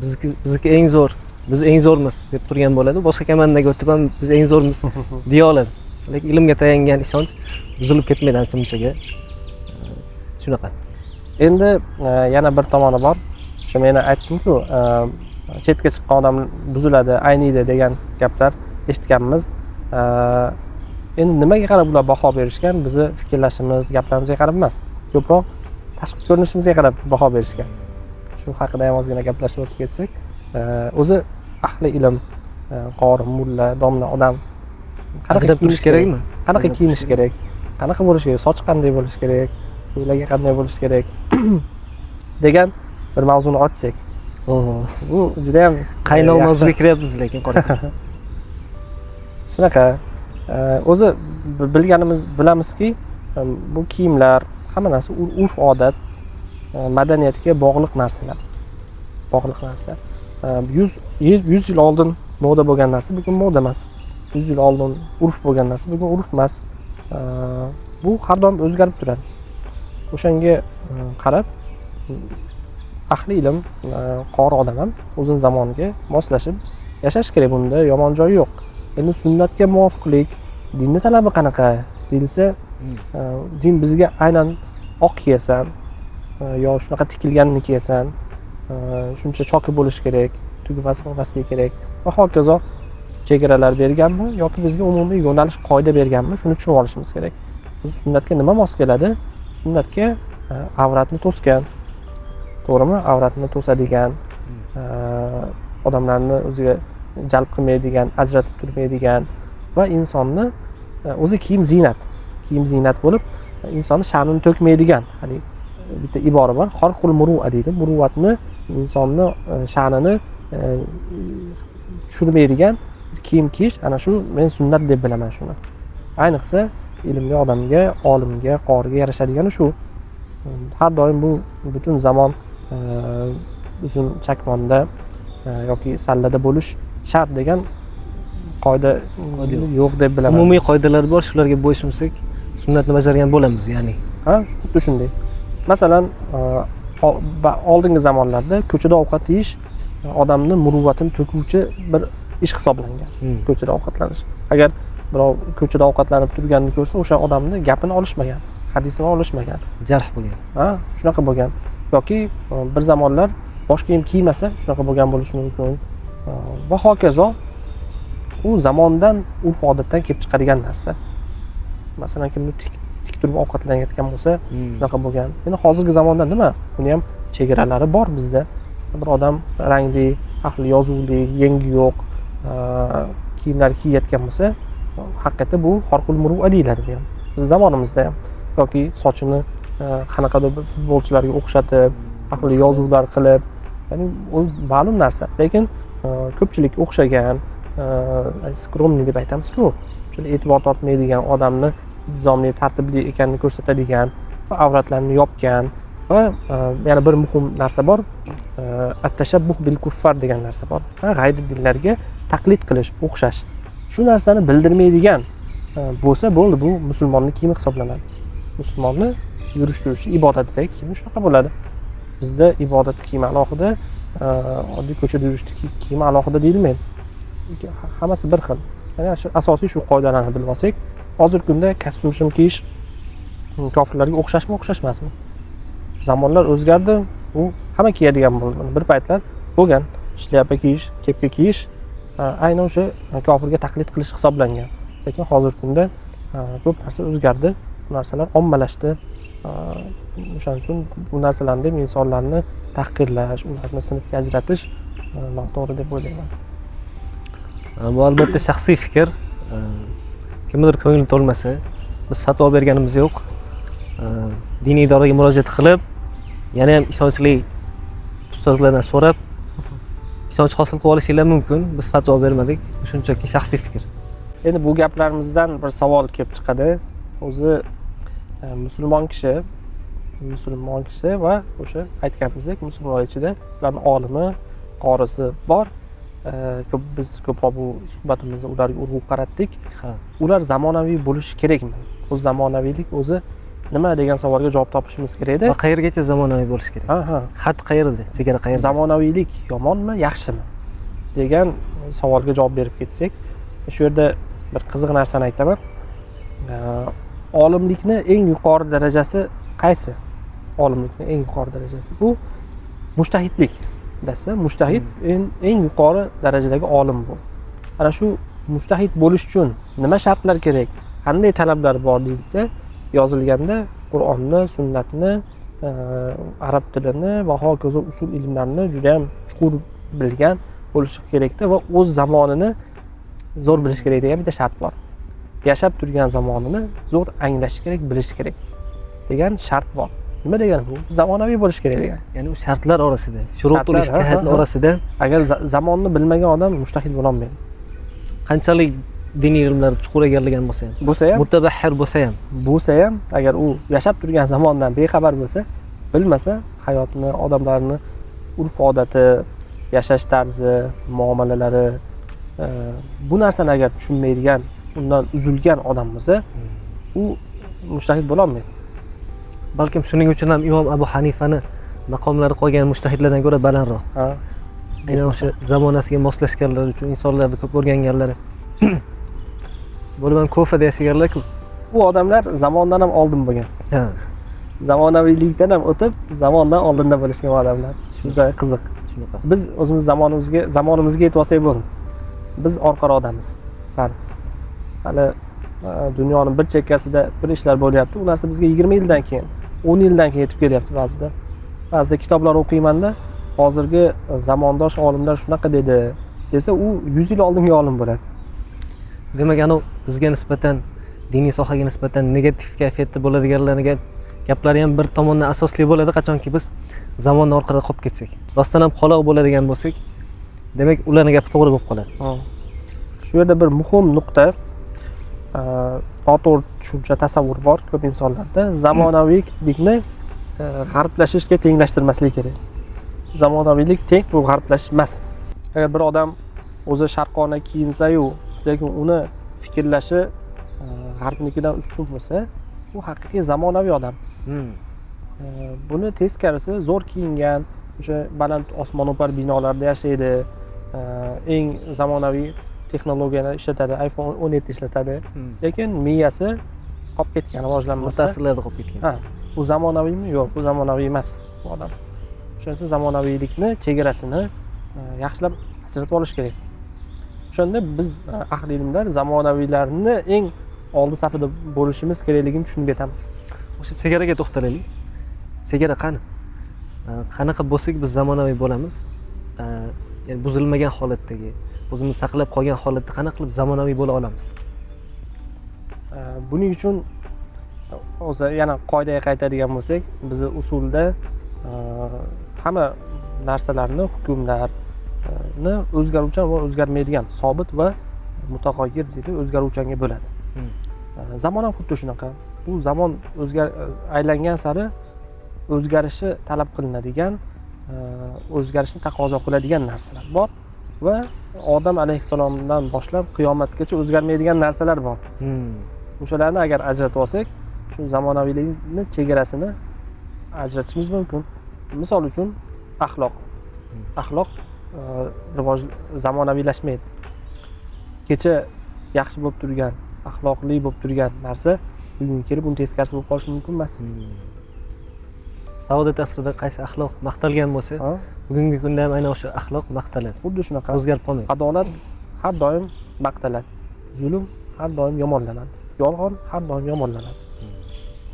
bizniki eng zo'r, biz eng zo'rmiz deb turgan bo'ladi. Boshqa komandaga o'tib ham biz eng zo'rmiz deya oladi. Lekin ilmga tayangan ishonch buzilib ketmaydi ancha-munchaga. Shunaqa. Endi yana bir tomoni bor. O'sha men aytdim-ku, chetga chiqqan odam buziladi, ayniydi degan gaplar eshitganmiz. Endi nimaga qarab ular baho berishgan? Bizni fikrlashimiz, gaplarimizga qarab emas. Ko'proq tashqi ko'rinishimizga qarab baho berishgan. Shu haqida ham ozgina gaplashib o'tib ketsak, o'zi ahli ilm, qori, mulla, domla odam qanaqa turish kerakmi? Qanaqa kiyinish kerak? Qanaqa bo'lish kerak? Soch qanday bo'lish kerak? Ko'ylagi qanday bo'lish kerak? degan bir mavzuni ochsak. Bu juda ham qaynoq mavzuga kiryapmiz lekin qora. Shunaqa. O'zi bilamizki, bu kiyimlar, hamma narsa urf-odat, madaniyatga bog'liq narsalar. Bog'liq narsa. 100 yil oldin moda bo'lgan narsa bugun moda emas. 100 yil oldin urf bo'lgan narsa bugun urf emas. Bu har doim o'zgarib turadi. O'shanga qarab ahli ilm, qori odam ham o'zining zamoniga moslashib yashash kerak. Bunda yomon joyi yo'q. Endi sunnatga muvofiqlik, dinning talabi qanaqa deyilsa, din bizga aynan oq kiyasan yo shunaqa tikilganini kiyasan, shuncha choki bo'lish kerak, tugmasi bo'lmasligi kerak va hokazo chegaralar berganmi yoki bizga umumiy yo'nalish qoida berganmi, shuni tushunib olishimiz kerak. Biz sunnatga nima mos keladi? Sunnatga avratni to'sgan, to'g'rimi? Avratni to'sadigan, odamlarni o'ziga jalb qilmaydigan, ajratib turmaydigan va insonni o'zi kiyim ziynat bo'lib insonni sha'nini to'kmaydigan. Hani bitta ibora bor, xorqul muruva deydi. Muruvvatni, insonni sha'nini tushirmaydigan kiyim kiyish, ana shu men sunnat deb bilaman shuni. Ayniqsa ilmli odamga, olimga, qoriga yarashadigani shu. Har doim bu butun zamon uzun chakmonda yoki sallada bo'lish shart degan qoida yo'q deb bilaman. Umumiy qoidalar bor, shularga bo'ysunsak sunnatni bajargan bo'lamiz, ya'ni. Ha, xuddi shunday. Masalan, oldingi zamonlarda ko'chada ovqat yeyish odamni muruvvatini to'kuvchi bir ish hisoblangan. Ko'chada ovqatlanish. Agar birov ko'chada ovqatlanib turganini ko'rsa, o'sha odamni gapini olishmagan, hadisini olishmagan. Jarh bo'lgan. Ha, shunaqa bo'lgan. Yoki bir zamonlar bosh kiyim kiymasa, shunaqa bo'lgan bo'lishi mumkin. Va hokazo u zamondan, urf-odatdan kelib chiqadigan narsa. Masalan, kimni tik turib ovqatlanayotgan bo'lsa, shunaqa bo'lgan. Endi hozirgi zamonda nima? Buni ham chegaralari bor bizda. Bir odam rangli, ahli yozuvli, yengi yo'q kiyimlar kiyayotgan bo'lsa, haqiqatda bu xorqul muruva deyiladi bu ham. Biz zamonimizda ham yoki sochini qanaqadir futbolchilarga o'xshatib, ahli yozuvlar qilib, ya'ni u ma'lum narsa. Lekin ko'pchilik o'xshagan, skromniy deb aytamiz-ku, shunday e'tibor tortmaydigan, odamni nizomli, tartibli ekanini ko'rsatadigan va avratlarini yopgan va yana bir muhim narsa bor, at-tashabbuh bil kuffar degan narsa bor. G'ayri dinlarga taqlid qilish, o'xshash shu narsani bildirmaydigan bo'lsa bo'ldi, bu musulmonning kiyimi hisoblanadi. Musulmonni yurish turishi ibodatidagi kiyimi shunaqa bo'ladi. Bizda ibodat kiyimi alohida, oddiy ko'chada yurishda kiyimi alohida deyilmaydi. Hammasi bir xil. Ya'ni shu asosiy shu qoidalarni bilib olsak, hozirgi kunda kostyum kiyish kofirlarga o'xshashmi, o'xshashmasmi? Zamonlar o'zgardi, u hamma kiyadigan bo'ldi. Bir paytlar bo'lgan shlyapa kiyish, kepka kiyish aynan o'sha kofirga taqlid qilish hisoblangan. Lekin hozirgi kunda ko'p narsa o'zgardi, bu narsalar ommalashdi. O'shaning uchun bu narsalarni ham insonlarni tahqirlash, ularni sinfga ajratish noto'g'ri deb o'ylayman. Bu albatta shaxsiy fikr. Kimdir ko'ngli to'lmasa, biz fatvo berganimiz yo'q. Diniy idoraga murojaat qilib, yana ham ishonchli ustozlardan so'rab, ishonch hosil qilib olishinglar mumkin. Biz fatvo bermadik. Shunchaki shaxsiy fikr. Endi bu gaplarimizdan bir savol kelib chiqadi. O'zi musulmon kishi va o'sha aytganimizdek musulmonlar ichida ularning olimi, qorisi bor. Biz ko'proq bu suhbatimizda ularga urg'u qaratdik. Ular zamonaviy bo'lishi kerakmi? Bu zamonaviylik o'zi nima degan savolga javob topishimiz kerak edi. Va qayergacha zamonaviy bo'lish kerak? Xat qayerda? Chegara qayerda? Zamonaviylik yomonmi, yaxshimi degan savolga javob berib ketsak, shu yerda bir qiziq narsani aytaman. Olimlikni eng yuqori darajasi qaysi? Olimlikni eng yuqori darajasi bu mushtahidlik. Desa, mushtahid eng yuqori darajadagi olim bu. Ana shu mushtahid bo'lish uchun nima shartlar kerak? Qanday talablar bor deyilsa, yozilganda Qur'onni, sunnatni, arab tilini va hokazo usul ilmlarini juda ham chuqur bilgan bo'lishi kerakda va o'z zamonini zo'r bilish kerak degan bitta shart bor. Yashab turgan zamonini zo'r anglash kerak, bilish kerak degan shart bor. Nima degani bu? Zamonaviy bo'lish kerak degan. Ya'ni u shartlar orasida, shurut ijtihodlar orasida agar zamonni bilmagan odam mushtahid bo'la olmaydi. Qanchalik diniy ilmlar chuqur egallagan bo'lsa ham, mutabahhir bo'lsa ham, agar u yashab turgan zamondan bexabar bo'lsa, bilmasa, hayotni, odamlarni urf-odati, yashash tarzi, muomalalari bu narsani agar tushunmaydigan, undan uzilgan odam bo'lsa, u mushtahid bo'la olmaydi. Balkim shuning uchun ham Imom Abu Hanifani maqomlari qolgan mushtahidlardan ko'ra balandroq. Aynan o'sha zamonasiga moslashganlar uchun insonlarni ko'p o'rganganlari. Bo'lib ham Kufada yashaganlar-ku. Bu odamlar zamondan ham oldin bo'lgan. Zamonaviylikdan ham o'tib, zamondan oldinda bo'lishgan odamlar. Juda qiziq. Biz o'zimiz zamonimizga yetib olsak bo'ldi. Biz orqaroqdamiz. Sal. Hali dunyoning bir chekkasida bir ishlar bo'lyapti. U narsa bizga 20 yildan keyin, 10 yildan keyin yetib kelyapti ba'zida. Ba'zida kitoblar o'qiymanda, hozirgi zamondosh olimlar shunaqa dedi desa, u 100 yil oldingi olim bo'ladi. Demak, bizga nisbatan, diniy sohaga nisbatan negativ kayfiyatda bo'ladiganlarga gaplari ham bir tomondan asosli bo'ladi, qachonki biz zamonni orqada qolib ketsak. Rostdan ham xaloq bo'ladigan bo'lsak, demak, ularning gapi to'g'ri bo'lib qoladi. Shu yerda bir muhim nuqta, noto'g'ri tushuncha, tasavvur bor ko'p insonlarda. Zamonaviylikni g'arblashishga tenglashtirmaslik kerak. Zamonaviylik teng bu g'arblashish emas. Agar bir odam o'zi sharqona kiyinsa-yu, lekin uni fikrlashi g'arbnikidan ustun bo'lsa, u haqiqiy zamonaviy odam. Buni teskarisi zo'r kiyingan, o'sha baland osmono'par binolarda yashaydi, eng zamonaviy texnologiyalar ishlatadi, iPhone 17 ishlatadi, lekin miyasi qolib ketgan, rivojlanmasa, ta'sirlarda qolib ketgan. Bu zamonaviymi? Yo'q, bu zamonaviy emas bu odam. O'shaning uchun zamonaviylikni chegarasini yaxshilab ajratib olish kerak. O'shanda biz ahli ilmlar zamonaviylarni eng oldi safida bo'lishimiz kerakligini tushunib yetamiz. O'sha chegaraga to'xtalaylik. Chegara qani? Qanaqa bo'lsak biz zamonaviy bo'lamiz? Ya'ni buzilmagan holatdagi, o'zimizni saqlab qolgan holatda qanaqa qilib zamonaviy bo'la olamiz? Buning uchun o'zi yana qoidaga qaytadigan bo'lsak, biz usulda hamma narsalarni, hukmlarni o'zgaruvchan va o'zgarmaydigan, sobit va mutag'ayyir deydi, o'zgaruvchanga bo'ladi. Zamon ham xuddi shunaqa. Bu zamon aylangan sari o'zgarishi talab qilinadigan, o'zgarishni taqozo qiladigan narsalar bor. va odam alayhissalomdan boshlab qiyomatgacha o'zgarmaydigan narsalar bor. O'shalarni agar ajratib olsak, shu zamonaviylikni chegarasini ajratishimiz mumkin. Misol uchun axloq. Axloq zamonaviylashmaydi. Kecha yaxshi bo'lib turgan, axloqli bo'lib turgan narsa bugun kelib uni teskarisi bo'lib qolishi mumkin emas. Saodat asrida qaysi axloq maqtalgan bo'lsa, bugungi kunda ham aynan o'sha axloq maqtaladi. Xuddi shunaqa. O'zgarib qolmaydi. Adolat har doim maqtaladi. Zulm har doim yomonlanadi. Yolg'on har doim yomonlanadi.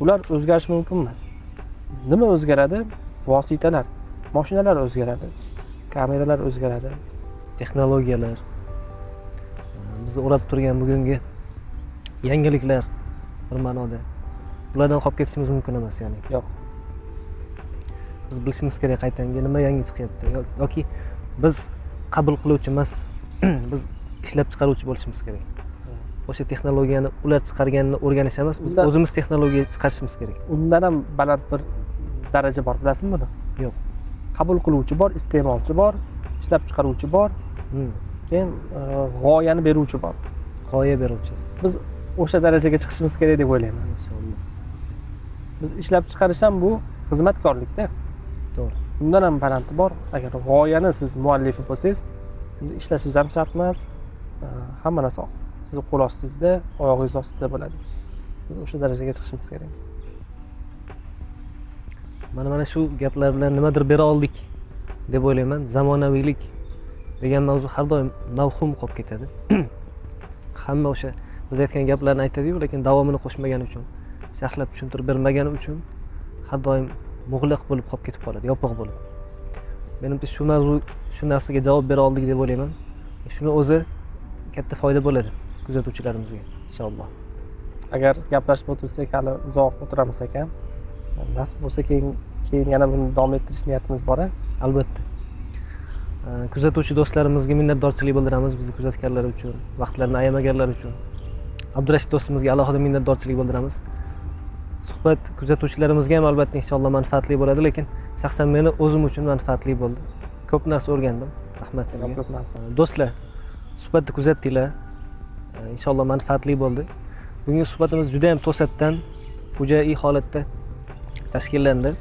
Ular o'zgarishi mumkin emas. Nima o'zgaradi? Vositalar. Mashinalar o'zgaradi. Kameralar o'zgaradi. Texnologiyalar, bizni o'rab turgan bugungi yangiliklar bir ma'noda ulardan qolib ketishimiz mumkin emas, ya'ni. Yo'q. Biz bilishimiz kerak qaytanga nima yangi chiqyapti yoki biz qabul qiluvchi emas, biz ishlab chiqaruvchi bo'lishimiz kerak. O'sha texnologiyani ular chiqarganini o'rganish emas, biz o'zimiz texnologiya chiqarishimiz kerak. Undan ham baland bir daraja bor, bilasizmi buni? Yo'q. Qabul qiluvchi bor, iste'molchi bor, ishlab chiqaruvchi bor, keyin g'oyani beruvchi bor. G'oya beruvchi. Biz o'sha darajaga chiqishimiz kerak deb o'ylayman. Inshaalloh. Biz ishlab chiqarish ham bu xizmatkorlikda. To'g'ri. Undan ham balandi bor. Agar g'oyani siz muallifi bo'lsangiz, unda ishlashingiz ham shart emas. Hamma narsa sizni qo'l ostingizda, oyog'ingiz ostida bo'ladi. Biz o'sha darajaga chiqishimiz kerak. Mana shu gaplar bilan nimadir bera oldik deb o'ylayman. Zamonaviylik degan mavzu har doim mavhum qolib ketadi. Hamma o'sha biz aytgan gaplarni aytadi-yu, lekin davomini qo'shmagani uchun, sharhlab tushuntirib bermagani uchun har doim mug'liq bo'lib qolib ketib qoladi, yopiq bo'lib. Menimcha shu mavzu, shu narsaga javob bera oldik deb o'ylayman. Shuni o'zi katta foyda bo'ladi kuzatuvchilarimizga, inshaalloh. Agar gaplashib o'tirsak, hali uzoq o'tiramiz ekan. Nasib bo'lsa keyin yana buni davom ettirish niyatimiz bor. Albatta. Kuzatuvchi do'stlarimizga minnatdorchilik bildiramiz, bizni kuzatganlari uchun, vaqtlarini ayamaganlari uchun. Abdurashid do'stimizga alohida minnatdorchilik bildiramiz. Suhbat kuzatuvchilarimizga ham albatta inshaalloh manfaatli bo'ladi, lekin shaxsan meni o'zim uchun manfaatli bo'ldi. Ko'p narsa o'rgandim. Rahmat sizga. Ko'p narsa. Do'stlar, suhbatni kuzatdinglar. Inshaalloh manfaatli bo'ldi. Bugungi suhbatimiz juda ham to'satdan, fujaiy holatda tashkillandi.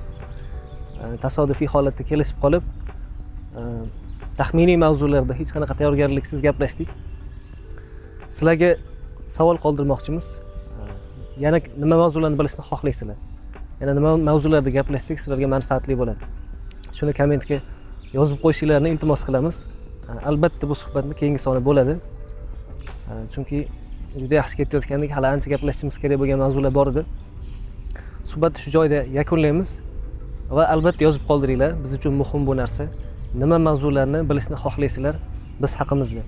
Tasodifiy holatda kelishib qolib, taxminiy mavzularda hech qanaqa tayyorgarliksiz gaplashdik. Sizlarga savol qoldirmoqchimiz. Yana nima mavzularni bilishni xohlaysizlar? Yana nima mavzularda gaplashsak sizlarga manfaatli bo'ladi? Shuni kommentga yozib qo'yishingizni iltimos qilamiz. Albatta bu suhbatning keyingi soni bo'ladi. Chunki juda yaxshi ketayotgandek, hali ancha gaplashishimiz kerak bo'lgan mavzular bor edi. Suhbatni shu joyda yakunlaymiz va albatta yozib qoldiringlar. Biz uchun muhim bu narsa. Nima mavzularni bilishni xohlaysizlar biz haqimizda?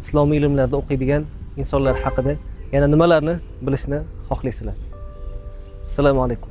Islomiy ilmlarda o'qiydigan insonlar haqida yana nimalarni bilishni xohlaysizlar? Assalomu alaykum.